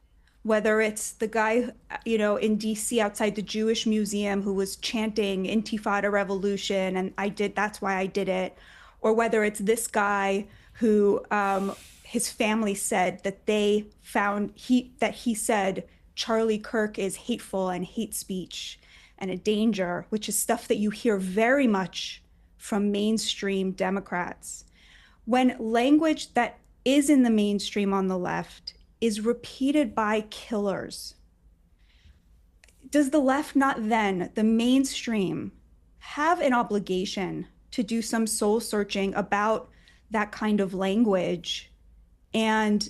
whether it's the guy, in DC outside the Jewish museum who was chanting Intifada revolution and that's why I did it, or whether it's this guy who his family said that he said Charlie Kirk is hateful and hate speech and a danger, which is stuff that you hear very much from mainstream Democrats. When language that is in the mainstream on the left is repeated by killers, does the left not then, the mainstream, have an obligation to do some soul searching about that kind of language? And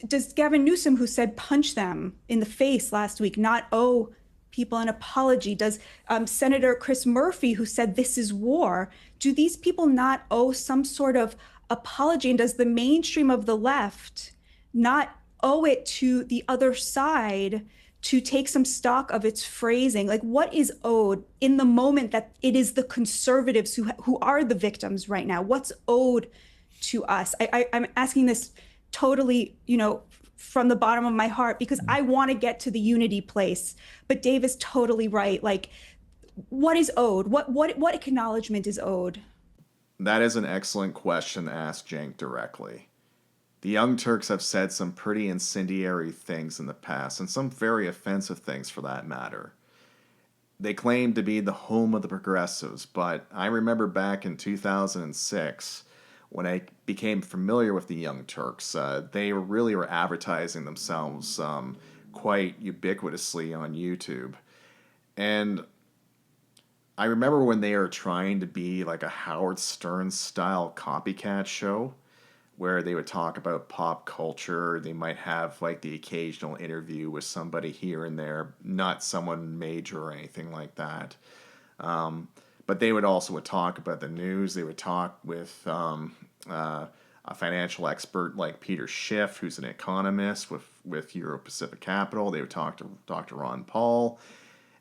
does Gavin Newsom, who said punch them in the face last week, not owe people an apology? Does Senator Chris Murphy, who said this is war, do these people not owe some sort of apology? And does the mainstream of the left not owe it to the other side to take some stock of its phrasing? Like, what is owed in the moment that it is the conservatives who are the victims right now? What's owed to us? I'm asking this totally, from the bottom of my heart, because I want to get to the unity place. But Dave is totally right. Like, what is owed? What acknowledgement is owed? That is an excellent question to ask Cenk directly. The Young Turks have said some pretty incendiary things in the past, and some very offensive things for that matter. They claim to be the home of the progressives, but I remember back in 2006, when I became familiar with the Young Turks, they really were advertising themselves quite ubiquitously on YouTube. And I remember when they were trying to be like a Howard Stern-style copycat show, where they would talk about pop culture. They might have like the occasional interview with somebody here and there, not someone major or anything like that. But they would talk about the news. They would talk with a financial expert like Peter Schiff, who's an economist with Euro Pacific Capital. They would talk to Dr. Ron Paul,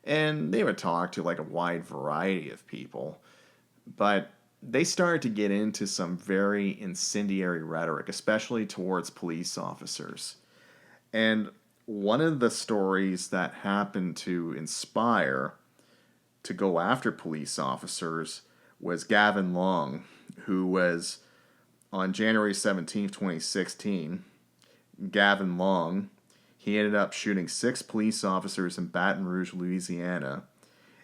and they would talk to like a wide variety of people. But they started to get into some very incendiary rhetoric, especially towards police officers. And one of the stories that happened to inspire to go after police officers was Gavin Long, who was on January 17th, 2016. Gavin Long, he ended up shooting 6 police officers in Baton Rouge, Louisiana,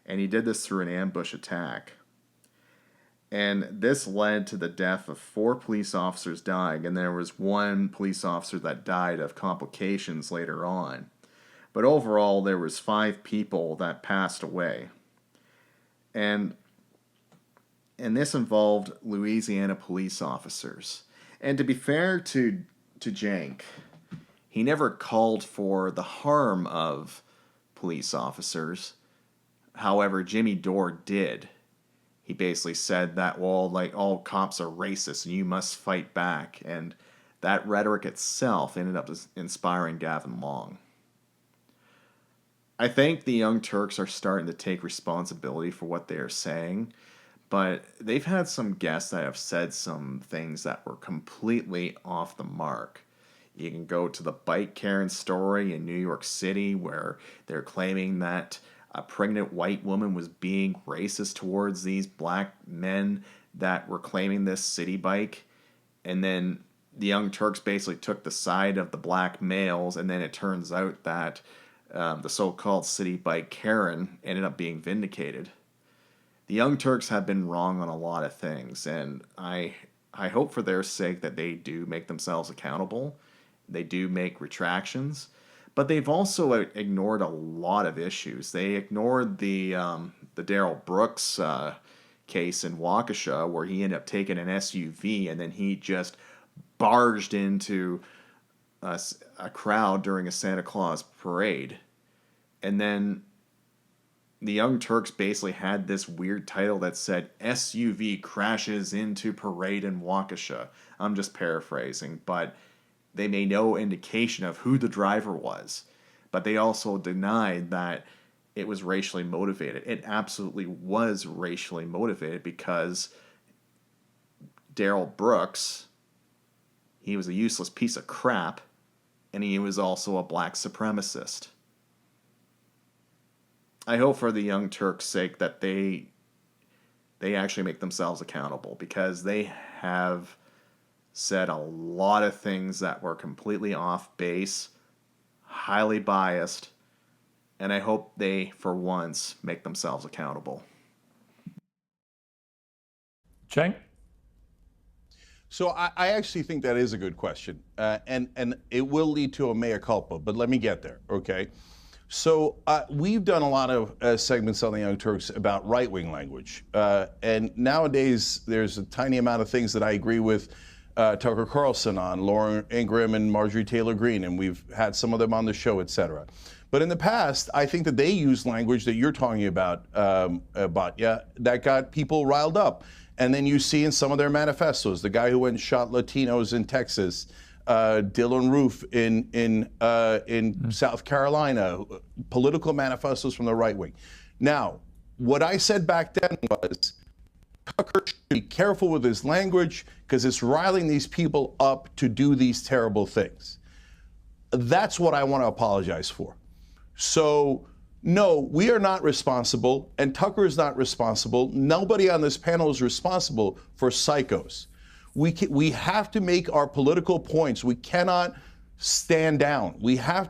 and he did this through an ambush attack. And this led to the death of 4 police officers dying, and there was 1 police officer that died of complications later on. But overall, there was 5 people that passed away. And this involved Louisiana police officers. And to be fair to Cenk, He never called for the harm of police officers. However, Jimmy Dore did. He basically said that, well, like, all cops are racist and you must fight back. And that rhetoric itself ended up inspiring Gavin Long. I think the Young Turks are starting to take responsibility for what they are saying, but they've had some guests that have said some things that were completely off the mark. You can go to the bike Karen story in New York City where they're claiming that a pregnant white woman was being racist towards these black men that were claiming this city bike. And then the Young Turks basically took the side of the black males, and then it turns out that the so-called city bike Karen ended up being vindicated. The Young Turks have been wrong on a lot of things, and I hope for their sake that they do make themselves accountable. They do make retractions, but they've also ignored a lot of issues. They ignored the Darrell Brooks case in Waukesha, where he ended up taking an SUV and then he just barged into a crowd during a Santa Claus parade. And then the Young Turks basically had this weird title that said SUV crashes into parade in Waukesha. I'm just paraphrasing, but they made no indication of who the driver was. But they also denied that it was racially motivated. It absolutely was racially motivated because Darrell Brooks, he was a useless piece of crap, and he was also a black supremacist. I hope for the Young Turks' sake that they actually make themselves accountable, because they have said a lot of things that were completely off base, highly biased, and I hope they, for once, make themselves accountable. Cenk? So I actually think that is a good question, and it will lead to a mea culpa, but let me get there, okay? So we've done a lot of segments on the Young Turks about right-wing language, and nowadays there's a tiny amount of things that I agree with Tucker Carlson on, Laura Ingraham and Marjorie Taylor Greene, and we've had some of them on the show, etc. But in the past, I think that they used language that you're talking about, that got people riled up. And then you see in some of their manifestos, the guy who went and shot Latinos in Texas, Dylan Roof in South Carolina, political manifestos from the right wing. Now, what I said back then was, Tucker should be careful with his language because it's riling these people up to do these terrible things. That's what I want to apologize for. So, no, we are not responsible, and Tucker is not responsible. Nobody on this panel is responsible for psychos. We have to make our political points. We cannot stand down.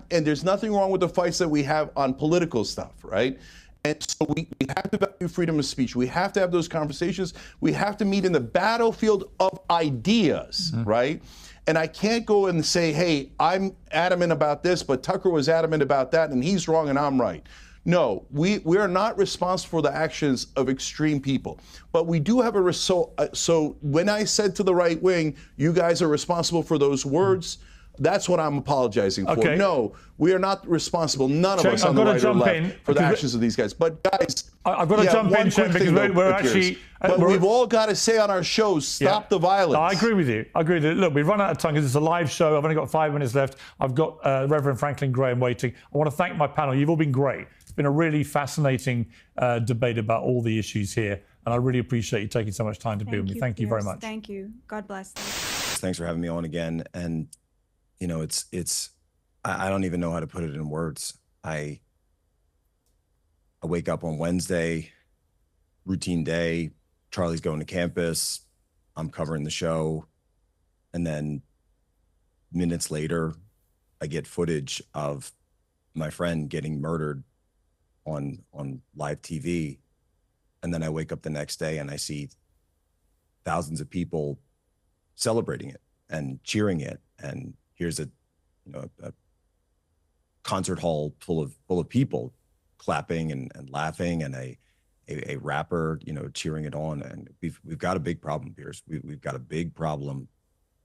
And there's nothing wrong with the fights that we have on political stuff, right? And so we have to value freedom of speech. We have to have those conversations. We have to meet in the battlefield of ideas, right? And I can't go and say, hey, I'm adamant about this, but Tucker was adamant about that, and he's wrong and I'm right. No, we are not responsible for the actions of extreme people. But we do have so when I said to the right wing, you guys are responsible for those words, that's what I'm apologizing for. Okay. No, we are not responsible, none of us on the right or left, for the actions of these guys. But guys, I've got to jump in, Cenk, because we're actually... But we've all got to say on our shows, stop the violence. I agree with you. Look, we've run out of time because it's a live show. I've only got 5 minutes left. I've got Reverend Franklin Graham waiting. I want to thank my panel. You've all been great. It's been a really fascinating debate about all the issues here, and I really appreciate you taking so much time to be with me. Thank you very much. Thank you. God bless. Thanks for having me on again. And, you know, I don't even know how to put it in words. I wake up on Wednesday, routine day, Charlie's going to campus, I'm covering the show, and then minutes later, I get footage of my friend getting murdered on live TV. And then I wake up the next day and I see thousands of people celebrating it and cheering it. And here's a concert hall full of people clapping and laughing, and a rapper, cheering it on. And we've got a big problem, Piers. We've got a big problem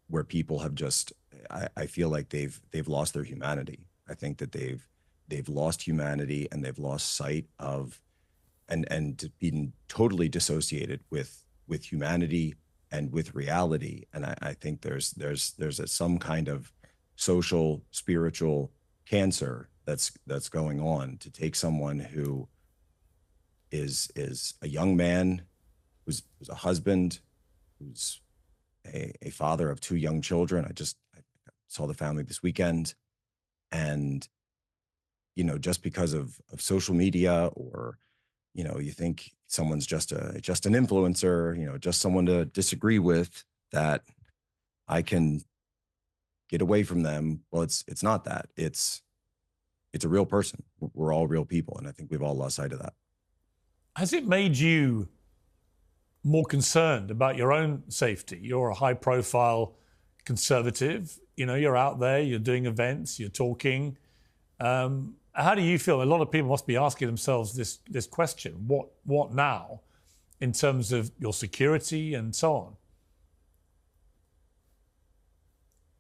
where people have just I feel like they've lost their humanity. I think that they've lost humanity, and they've lost sight of and been totally dissociated with humanity and with reality. And I think there's some kind of social, spiritual cancer that's going on, to take someone who is a young man, who's a husband, who's a father of 2 young children. I saw the family this weekend, and just because of social media, or you think someone's just an influencer, just someone to disagree with, that I can get away from them. Well, it's not that. It's a real person. We're all real people, and I think we've all lost sight of that. Has it made you more concerned about your own safety? You're a high-profile conservative. You're out there, you're doing events, you're talking. How do you feel? A lot of people must be asking themselves this question: what now, in terms of your security and so on?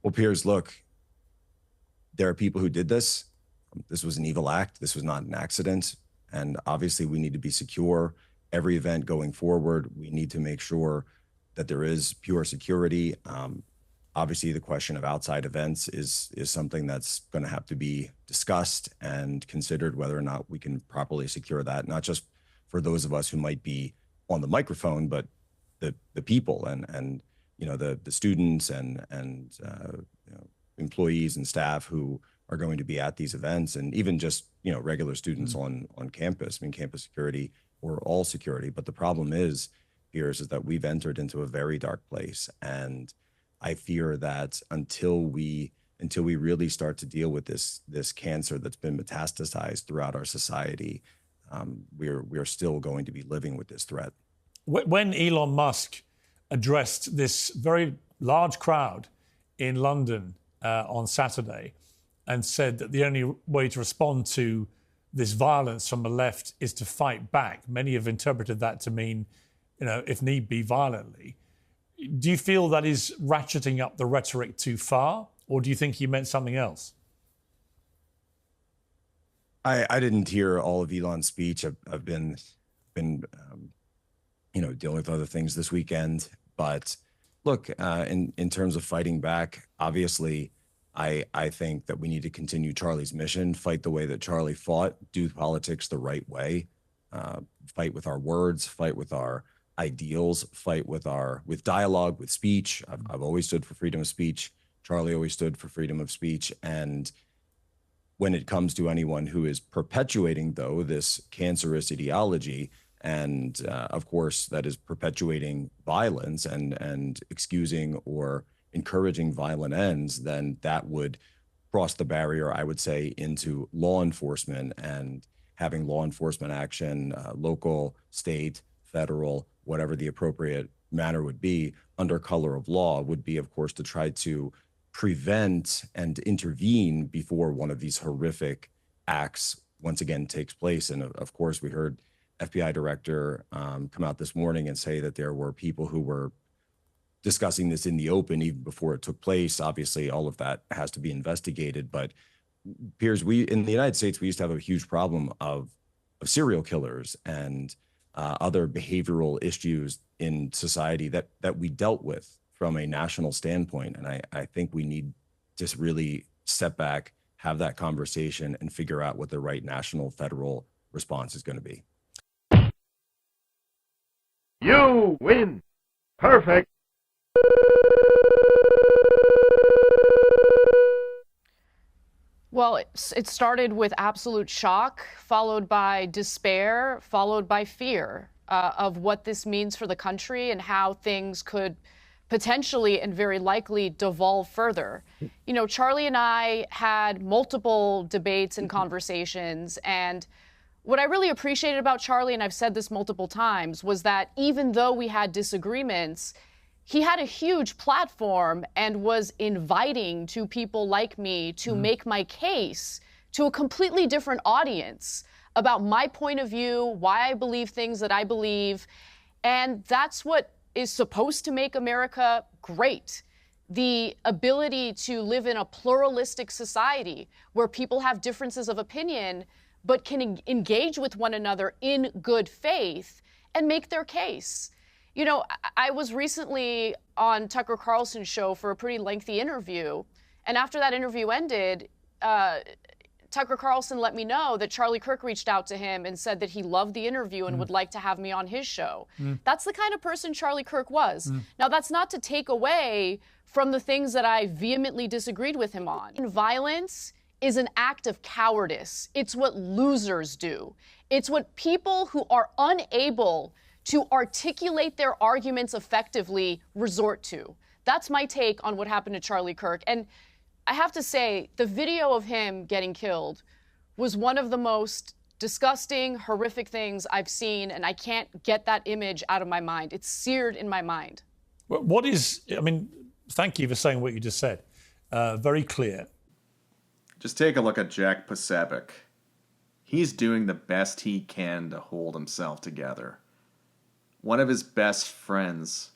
Well, Piers, look, there are people who did this. This was an evil act. This was not an accident. And obviously we need to be secure. Every event going forward, we need to make sure that there is pure security. Obviously, the question of outside events is something that's going to have to be discussed and considered, whether or not we can properly secure that, not just for those of us who might be on the microphone, but the people and the students and employees and staff who are going to be at these events, and even just regular students on campus. I mean, campus security, or all security. But the problem is, Piers, is that we've entered into a very dark place, and I fear that until we really start to deal with this cancer that's been metastasized throughout our society, we're still going to be living with this threat. When Elon Musk addressed this very large crowd in London on Saturday, and said that the only way to respond to this violence from the left is to fight back, many have interpreted that to mean, if need be, violently. Do you feel that is ratcheting up the rhetoric too far, or do you think he meant something else? I didn't hear all of Elon's speech. I've been dealing with other things this weekend. But look, in terms of fighting back, obviously, I think that we need to continue Charlie's mission, fight the way that Charlie fought, do politics the right way, fight with our words, fight with our ideals, fight with dialogue, with speech. I've always stood for freedom of speech. Charlie always stood for freedom of speech. And when it comes to anyone who is perpetuating, though, this cancerous ideology, and of course, that is perpetuating violence and excusing or encouraging violent ends, then that would cross the barrier, I would say, into law enforcement, and having law enforcement action, local, state, federal, whatever the appropriate manner would be, under color of law, would be, of course, to try to prevent and intervene before one of these horrific acts once again takes place. And of course, we heard FBI director come out this morning and say that there were people who were discussing this in the open even before it took place. Obviously, all of that has to be investigated. But Piers, in the United States, we used to have a huge problem of serial killers and other behavioral issues in society that we dealt with from a national standpoint. And I think we need to really step back, have that conversation, and figure out what the right national, federal response is going to be. You win. Perfect. Well, it started with absolute shock, followed by despair, followed by fear of what this means for the country and how things could potentially and very likely devolve further. You know, Charlie and I had multiple debates and conversations, and what I really appreciated about Charlie, and I've said this multiple times, was that even though we had disagreements, he had a huge platform and was inviting to people like me to make my case to a completely different audience about my point of view, why I believe things that I believe. And that's what is supposed to make America great. the ability to live in a pluralistic society where people have differences of opinion but can engage with one another in good faith and make their case. You know, I was recently on Tucker Carlson's show for a pretty lengthy interview, and after that interview ended, Tucker Carlson let me know that Charlie Kirk reached out to him and said that he loved the interview and would like to have me on his show. That's the kind of person Charlie Kirk was. Now, that's not to take away from the things that I vehemently disagreed with him on. Violence is an act of cowardice. It's what losers do. It's what people who are unable to articulate their arguments effectively resort to. That's my take on what happened to Charlie Kirk. And I have to say, the video of him getting killed was one of the most disgusting, horrific things I've seen, and I can't get that image out of my mind. It's seared in my mind. What is, I mean, thank you for saying what you just said. Very clear. Just take a look at Jack Posobiec. He's doing the best he can to hold himself together. One of his best friends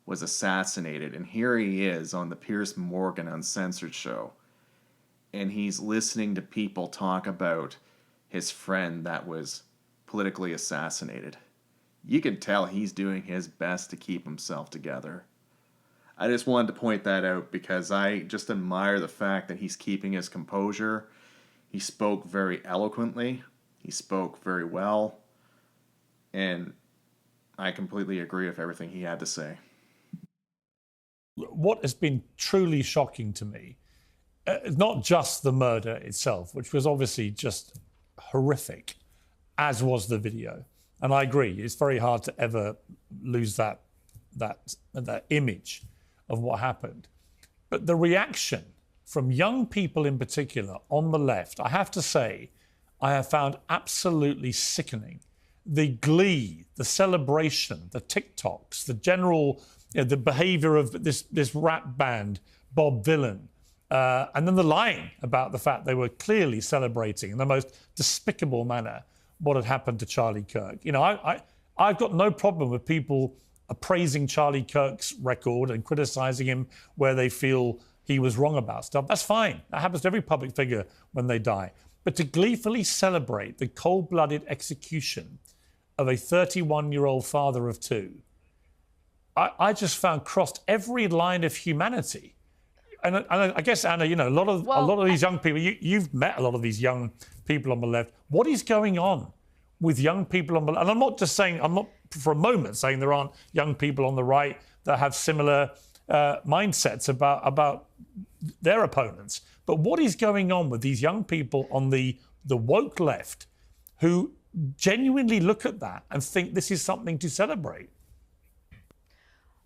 was assassinated, and here he is on the Piers Morgan Uncensored show, and he's listening to people talk about his friend that was politically assassinated. You can tell he's doing his best to keep himself together. I just wanted to point that out because I just admire the fact that he's keeping his composure. He spoke very eloquently. He spoke very well. And I completely agree with everything he had to say. What has been truly shocking to me, not just the murder itself, which was obviously just horrific, as was the video. And I agree, it's very hard to ever lose that image of what happened. But the reaction from young people in particular on the left, I have to say, I have found absolutely sickening. The glee, the celebration, the TikToks, the general, the behavior of this rap band, Bob Dylan, and then the lying about the fact they were clearly celebrating in the most despicable manner what had happened to Charlie Kirk. You know, I've got no problem with people appraising Charlie Kirk's record and criticizing him where they feel he was wrong about stuff. That's fine. That happens to every public figure when they die. But to gleefully celebrate the cold-blooded execution of a 31-year-old father of two, I just found crossed every line of humanity. And I guess, Anna, you know, a lot of these young people, you've met a lot of these young people on the left. What is going on with young people on the left? And I'm not just saying, I'm not for a moment saying there aren't young people on the right that have similar mindsets about their opponents. But what is going on with these young people on the woke left who genuinely look at that and think this is something to celebrate?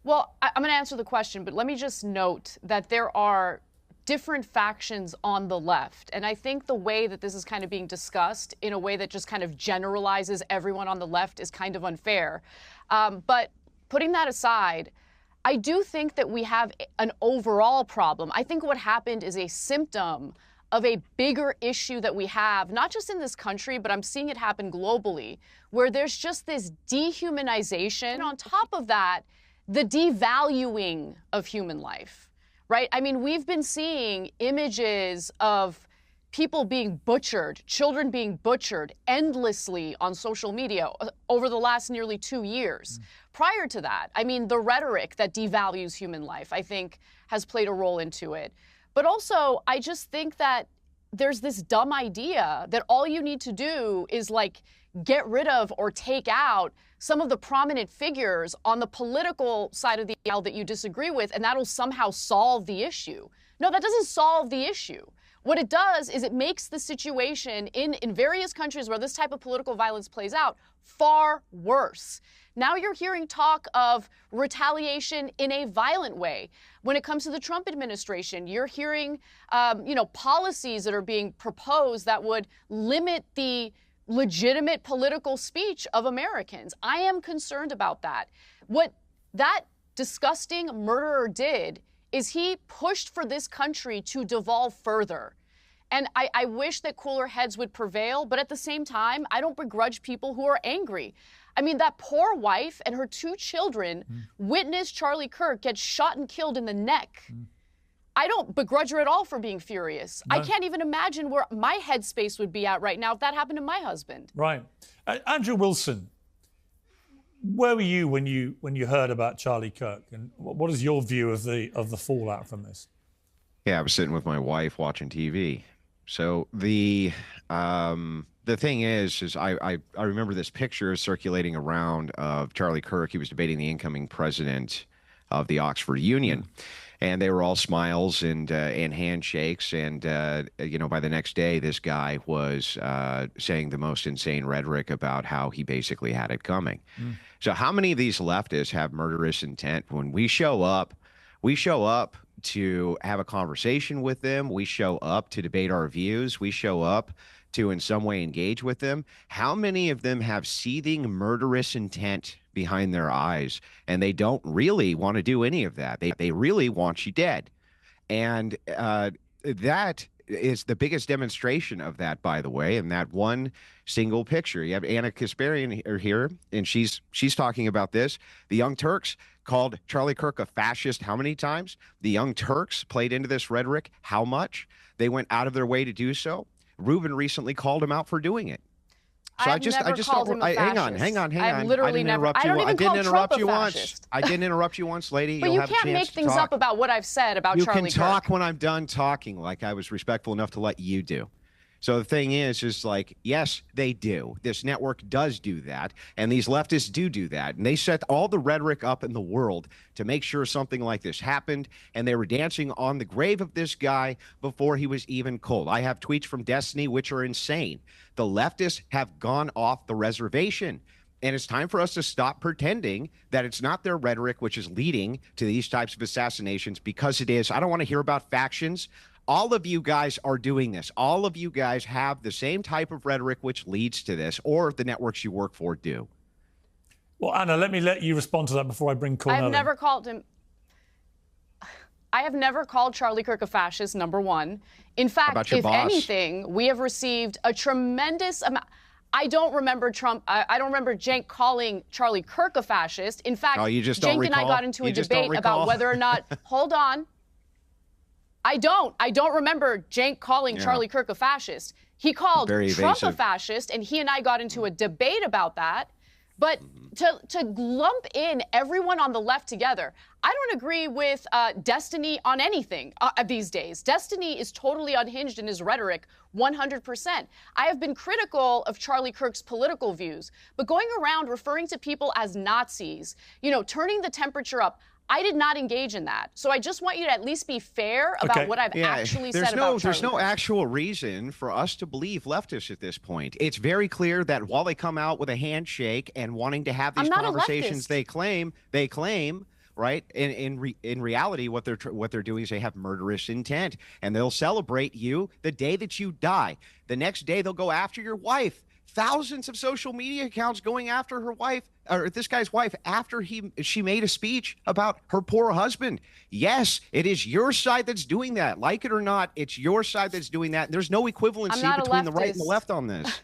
Well, I'm going to answer the question, but let me just note that there are different factions on the left. And I think the way that this is kind of being discussed in a way that just kind of generalizes everyone on the left is kind of unfair. But putting that aside, I do think that we have an overall problem. I think what happened is a symptom of a bigger issue that we have, not just in this country, but I'm seeing it happen globally, where there's just this dehumanization. And on top of that, the devaluing of human life, right? I mean, we've been seeing images of people being butchered, children being butchered endlessly on social media over the last nearly 2 years. Prior to that, I mean, the rhetoric that devalues human life, I think, has played a role into it. But also, I just think that there's this dumb idea that all you need to do is like get rid of or take out some of the prominent figures on the political side of the aisle that you disagree with, and that'll somehow solve the issue. No, that doesn't solve the issue. What it does is it makes the situation in various countries where this type of political violence plays out far worse. Now you're hearing talk of retaliation in a violent way. When it comes to the Trump administration, you're hearing, policies that are being proposed that would limit the legitimate political speech of Americans. I am concerned about that. What that disgusting murderer did is he pushed for this country to devolve further. And I wish that cooler heads would prevail, but at the same time, I don't begrudge people who are angry. I mean, that poor wife and her 2 children witnessed Charlie Kirk get shot and killed in the neck. I don't begrudge her at all for being furious. No. I can't even imagine where my headspace would be at right now if that happened to my husband. Right. Andrew Wilson, where were you when you heard about Charlie Kirk, and what is your view of the fallout from this? Yeah, I was sitting with my wife watching TV. So the thing is I remember this picture circulating around of Charlie Kirk. He was debating the incoming president of the Oxford Union. And they were all smiles and handshakes. And, by the next day, this guy was saying the most insane rhetoric about how he basically had it coming. So how many of these leftists have murderous intent? When we show up to have a conversation with them. We show up to debate our views. We show up to in some way engage with them. How many of them have seething murderous intent behind their eyes, and they don't really want to do any of that? They really want you dead. And that is the biggest demonstration of that, by the way, in that one single picture. You have Anna Kasparian here, and she's talking about this. The Young Turks called Charlie Kirk a fascist how many times? The Young Turks played into this rhetoric how much? They went out of their way to do so. Rubin recently called him out for doing it. So I just called him a fascist. hang on. I've literally never. I don't even call Trump a fascist. I didn't interrupt you once, lady. But you can't make things up about what I've said about Charlie Kirk. You can talk when I'm done talking, like I was respectful enough to let you do. So the thing is like, yes, they do. This network does do that, and these leftists do that. And they set all the rhetoric up in the world to make sure something like this happened, and they were dancing on the grave of this guy before he was even cold. I have tweets from Destiny which are insane. The leftists have gone off the reservation. And it's time for us to stop pretending that it's not their rhetoric which is leading to these types of assassinations, because it is. I don't want to hear about factions. All of you guys are doing this. All of you guys have the same type of rhetoric which leads to this, or the networks you work for do. Well, Anna, let me let you respond to that before I bring Cornell in. I have never called Charlie Kirk a fascist, number one. In fact, if anything, we have received a tremendous amount. I don't remember I don't remember Cenk calling Charlie Kirk a fascist. In fact, Cenk and I got into a debate about whether or not, hold on. I don't remember Cenk calling Charlie Kirk a fascist. He called Trump a fascist, and he and I got into a debate about that. But to lump in everyone on the left together, I don't agree with Destiny on anything these days. Destiny is totally unhinged in his rhetoric, 100%. I have been critical of Charlie Kirk's political views, but going around referring to people as Nazis, turning the temperature up, I did not engage in that. So I just want you to at least be fair about what I've actually said about Charlie. There's no actual reason for us to believe leftists at this point. It's very clear that while they come out with a handshake and wanting to have these conversations, they claim, right? In reality, what they're doing is they have murderous intent, and they'll celebrate you the day that you die. The next day, they'll go after your wife. Thousands of social media accounts going after her wife, or this guy's wife, after she made a speech about her poor husband. Yes, it is your side that's doing that. Like it or not, it's your side that's doing that. There's no equivalency between the right and the left on this.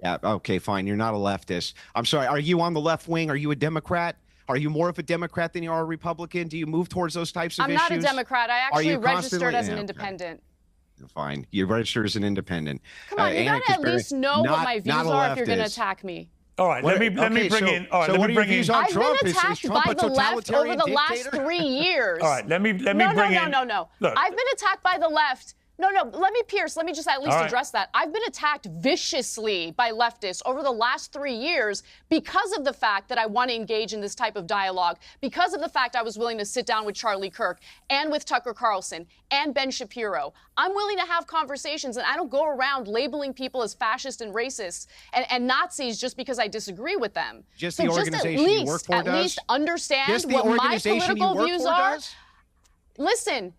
Yeah, okay, fine. You're not a leftist. I'm sorry. Are you on the left wing? Are you a Democrat? Are you more of a Democrat than you are a Republican? Do you move towards those types of issues? I'm not a Democrat. I actually registered as an independent. Fine. You registered as an independent. Come on, you gotta at least know what my views are if you're going to attack me. All right, let me bring in. All right, let me bring in. I've been attacked by the left over the last 3 years. All right, let me bring in. No. Look. I've been attacked by the left. No, let me just at least address that. I've been attacked viciously by leftists over the last 3 years because of the fact that I want to engage in this type of dialogue, because of the fact I was willing to sit down with Charlie Kirk and with Tucker Carlson and Ben Shapiro. I'm willing to have conversations, and I don't go around labeling people as fascist and racist and Nazis just because I disagree with them. Just the organization you work for does? At least understand what my political views are. Listen.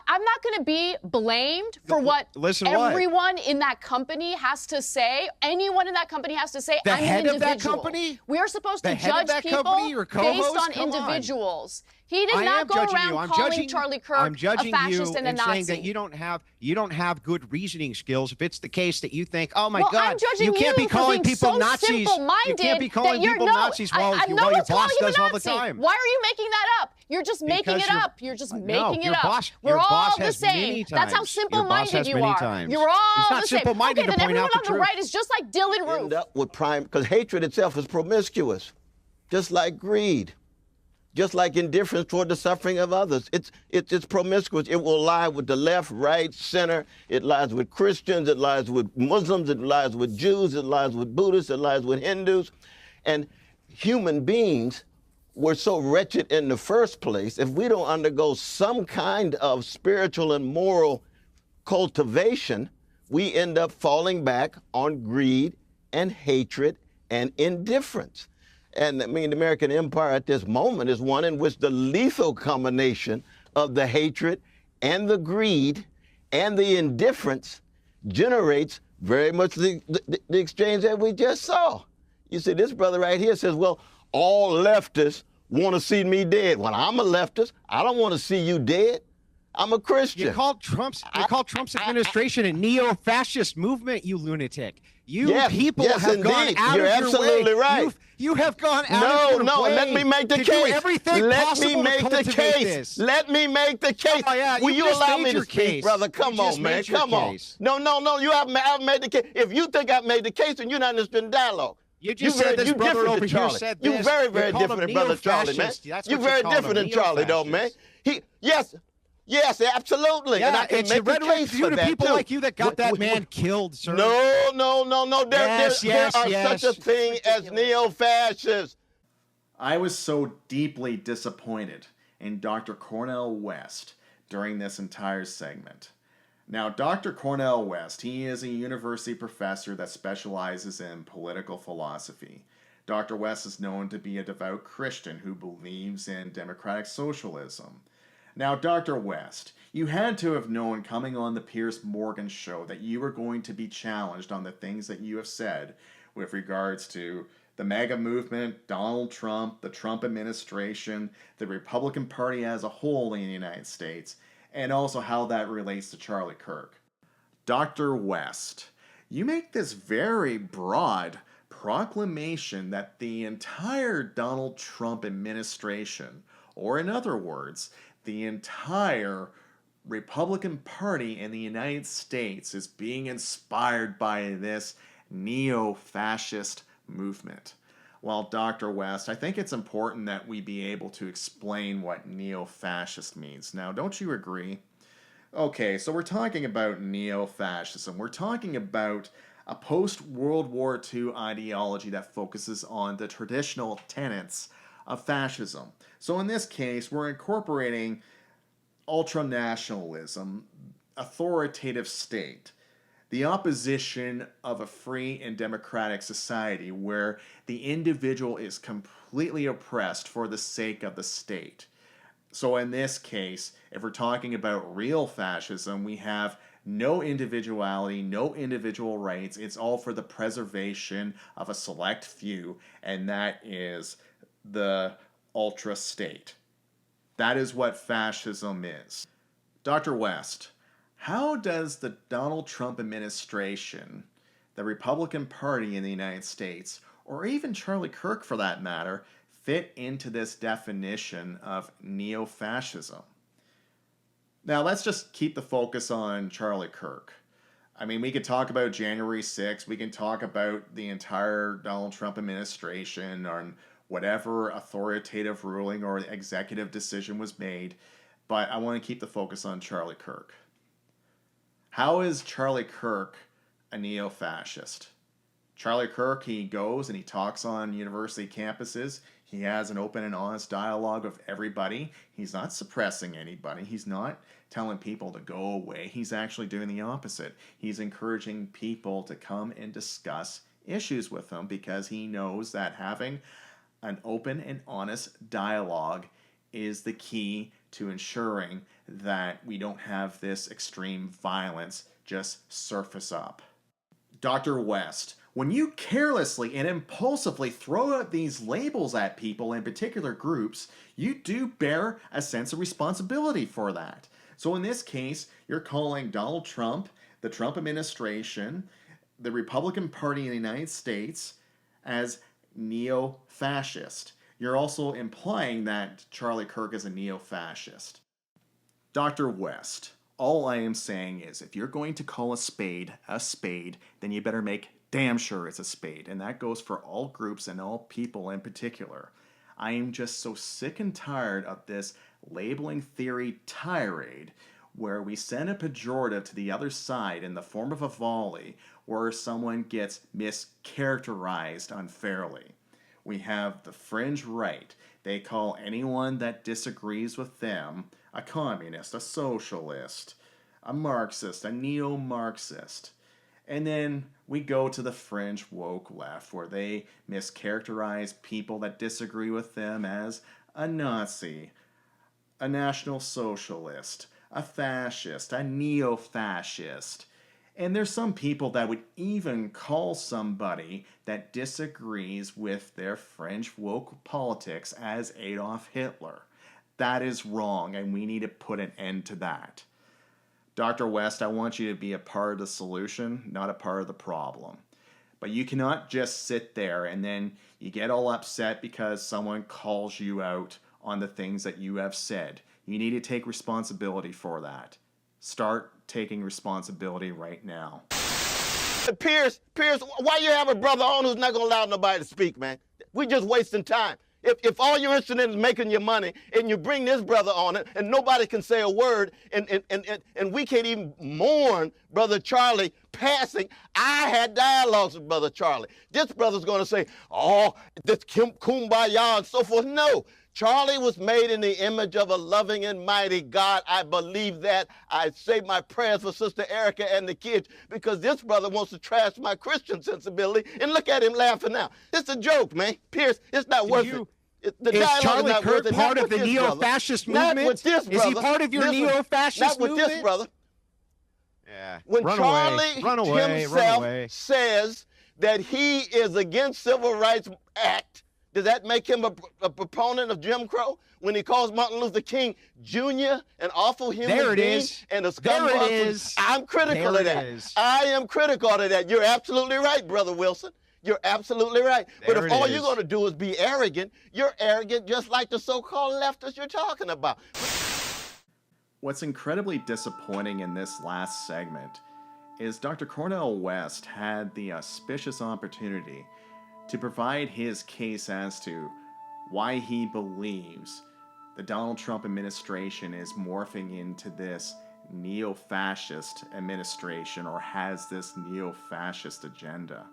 I'm not going to be blamed for what everyone in that company has to say. Anyone in that company has to say. The I'm head an of that individual. company? We are supposed to judge people based on individuals. He did not go around calling Charlie Kirk a fascist and a Nazi. Saying that you don't have good reasoning skills. If it's the case that you think, oh my God, I'm judging you can't be calling people so Nazis. You can't be calling people Nazis while your boss does all the time. Why are you making that up? You're just making it up. You're just making it up. Your We're all boss the has same. many That's how times. simple-minded you are. Times. You're all it's not the same. simple-minded Okay, to then point everyone out on the right is just like Dylan Roof. End up with prime, because hatred itself is promiscuous, just like greed, just like indifference toward the suffering of others. It's promiscuous. It will lie with the left, right, center. It lies with Christians. It lies with Muslims. It lies with Jews. It lies with Buddhists. It lies with Hindus. And human beings were so wretched in the first place. If we don't undergo some kind of spiritual and moral cultivation, we end up falling back on greed and hatred and indifference. And I mean, the American empire at this moment is one in which the lethal combination of the hatred and the greed and the indifference generates very much the exchange that we just saw. You see, this brother right here says, well, all leftists want to see me dead. Well, I'm a leftist. I don't want to see you dead. I'm a Christian. You called Trump's administration a neo-fascist movement, you lunatic. People have gone out You're of your way. absolutely right. You have gone out of your way. Let me make the to case. do everything Let me possible make to the cultivate case. this. Let me make the case. Oh, yeah, Will you just allow made me to your speak, case. brother? Come You just on, man. made your Come on. case. No, you haven't made the case. If you think I've made the case, then you're not interested in dialogue. You just said this brother over here Charlie. said You this. very, very You called different him than brother Charlie, man. That's You're what very called different him, than Charlie, though, man. Yes, absolutely. Yeah, and I can it's make the case you for to that, people too. like you that got that man killed, sir. No. There are such a thing as neo-fascists. I was so deeply disappointed in Dr. Cornel West during this entire segment. Now, Dr. Cornel West, he is a university professor that specializes in political philosophy. Dr. West is known to be a devout Christian who believes in democratic socialism. Now, Dr. West, you had to have known coming on the Piers Morgan show that you were going to be challenged on the things that you have said with regards to the MAGA movement, Donald Trump, the Trump administration, the Republican Party as a whole in the United States, and also how that relates to Charlie Kirk. Dr. West, you make this very broad proclamation that the entire Donald Trump administration, or in other words, the entire Republican Party in the United States is being inspired by this neo-fascist movement. Well, Dr. West, I think it's important that we be able to explain what neo-fascist means. Now, don't you agree? Okay, so we're talking about neo-fascism. We're talking about a post-World War II ideology that focuses on the traditional tenets of fascism. So in this case, we're incorporating ultranationalism, authoritative state, the opposition of a free and democratic society where the individual is completely oppressed for the sake of the state. So in this case, if we're talking about real fascism, we have no individuality, no individual rights. It's all for the preservation of a select few, and that is the ultra state. That is what fascism is. Dr. West, how does the Donald Trump administration, the Republican Party in the United States, or even Charlie Kirk for that matter, fit into this definition of neo-fascism? Now, let's just keep the focus on Charlie Kirk. I mean, we could talk about January 6th. We can talk about the entire Donald Trump administration on whatever authoritative ruling or executive decision was made, but I want to keep the focus on Charlie Kirk. How is Charlie Kirk a neo-fascist? Charlie Kirk, he goes and he talks on university campuses. He has an open and honest dialogue with everybody. He's not suppressing anybody. He's not telling people to go away. He's actually doing the opposite. He's encouraging people to come and discuss issues with him because he knows that having an open and honest dialogue is the key to ensuring that we don't have this extreme violence just surface up. Dr. West, when you carelessly and impulsively throw out these labels at people in particular groups, you do bear a sense of responsibility for that. So in this case, you're calling Donald Trump, the Trump administration, the Republican Party in the United States as neo-fascist. you're also implying that Charlie Kirk is a neo-fascist. Dr. West, all I am saying is if you're going to call a spade, then you better make damn sure it's a spade. And that goes for all groups and all people in particular. I am just so sick and tired of this labeling theory tirade where we send a pejorative to the other side in the form of a volley where someone gets mischaracterized unfairly. We have the fringe right. They call anyone that disagrees with them a communist, a socialist, a Marxist, a neo-Marxist. And then we go to the fringe woke left where they mischaracterize people that disagree with them as a Nazi, a National Socialist, a fascist, a neo-fascist. And there's some people that would even call somebody that disagrees with their fringe woke politics as Adolf Hitler. That is wrong, and we need to put an end to that. Dr. West, I want you to be a part of the solution, not a part of the problem. But you cannot just sit there and then you get all upset because someone calls you out on the things that you have said. You need to take responsibility for that. Start taking responsibility right now. Pierce, why you have a brother on who's not going to allow nobody to speak, man? We're just wasting time. If all you're interested in is making your money and you bring this brother on it and nobody can say a word and we can't even mourn Brother Charlie passing. I had dialogues with Brother Charlie. This brother's going to say, oh, this kumbaya and so forth. No. Charlie was made in the image of a loving and mighty God. I believe that. I say my prayers for Sister Erica and the kids because this brother wants to trash my Christian sensibility. And look at him laughing now. It's a joke, man. Pierce, it's not worth it. Is Charlie Kirk part of the neo-fascist movement? Not with this brother. Is he part of your neo-fascist movement? Not with this brother. Yeah. When Charlie himself says that he is against Civil Rights Act, does that make him a proponent of Jim Crow? When he calls Martin Luther King Jr. an awful human being and a scumbag? I'm critical of that. I am critical of that. You're absolutely right, Brother Wilson. You're absolutely right. But if all you're going to do is be arrogant, you're arrogant just like the so-called leftists you're talking about. What's incredibly disappointing in this last segment is Dr. Cornel West had the auspicious opportunity to provide his case as to why he believes the Donald Trump administration is morphing into this neo-fascist administration or has this neo-fascist agenda.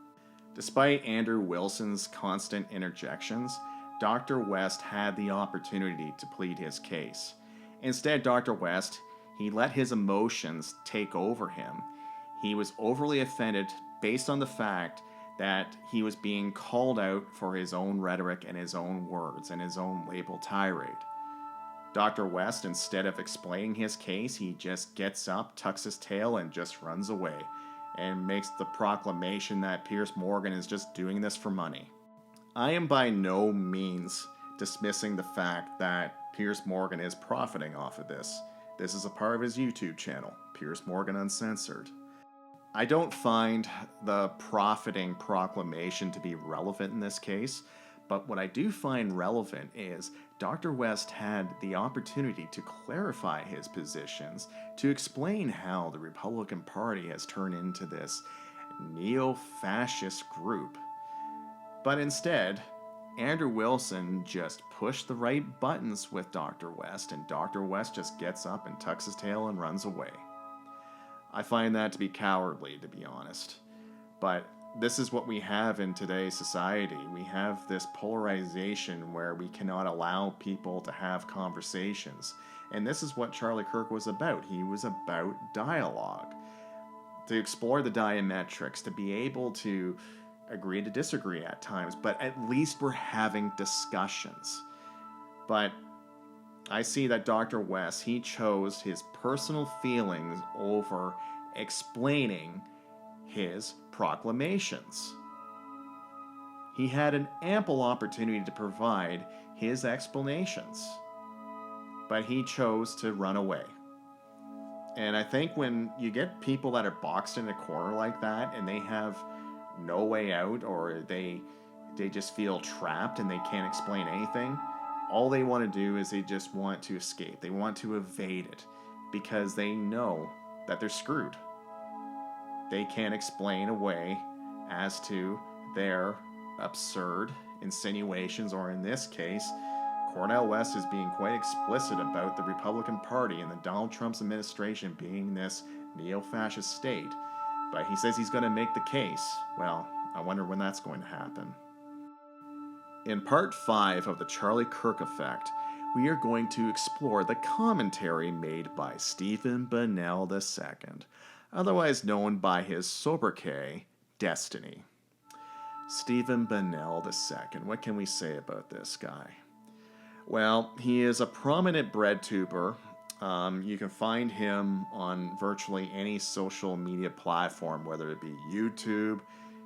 Despite Andrew Wilson's constant interjections, Dr. West had the opportunity to plead his case. Instead, Dr. West, he let his emotions take over him. He was overly offended based on the fact that he was being called out for his own rhetoric and his own words and his own label tirade. Dr. West, instead of explaining his case, he just gets up, tucks his tail, and just runs away, and makes the proclamation that Piers Morgan is just doing this for money. I am by no means dismissing the fact that Piers Morgan is profiting off of this. This is a part of his YouTube channel, Piers Morgan Uncensored. I don't find the profiting proclamation to be relevant in this case, but what I do find relevant is Dr. West had the opportunity to clarify his positions, to explain how the Republican Party has turned into this neo-fascist group. But instead, Andrew Wilson just pushed the right buttons with Dr. West, and Dr. West just gets up and tucks his tail and runs away. I find that to be cowardly, to be honest. But this is what we have in today's society. We have this polarization where we cannot allow people to have conversations. And this is what Charlie Kirk was about. He was about dialogue. To explore the diametrics, to be able to agree to disagree at times, but at least we're having discussions. But I see that Dr. West, he chose his personal feelings over explaining his proclamations. He had an ample opportunity to provide his explanations, but he chose to run away. And I think when you get people that are boxed in a corner like that and they have no way out, or they they just feel trapped and they can't explain anything. All they want to do is they just want to escape. They want to evade it because they know that they're screwed. They can't explain away as to their absurd insinuations, or in this case, Cornel West is being quite explicit about the Republican Party and the Donald Trump's administration being this neo-fascist state. But he says he's going to make the case. Well, I wonder when that's going to happen. In part 5 of the Charlie Kirk Effect, we are going to explore the commentary made by Stephen Bunnell II, otherwise known by his sobriquet, Destiny. Stephen Bunnell II, what can we say about this guy? Well, he is a prominent bread tuber. You can find him on virtually any social media platform, whether it be YouTube,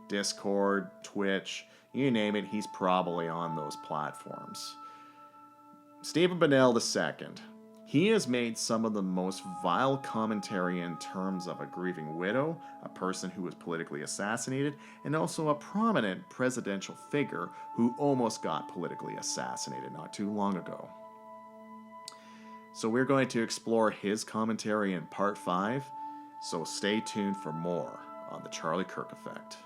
Discord, Twitch, you name it, he's probably on those platforms. Stephen Bunnell II. He has made some of the most vile commentary in terms of a grieving widow, a person who was politically assassinated, and also a prominent presidential figure who almost got politically assassinated not too long ago. So we're going to explore his commentary in part 5, so stay tuned for more on the Charlie Kirk Effect.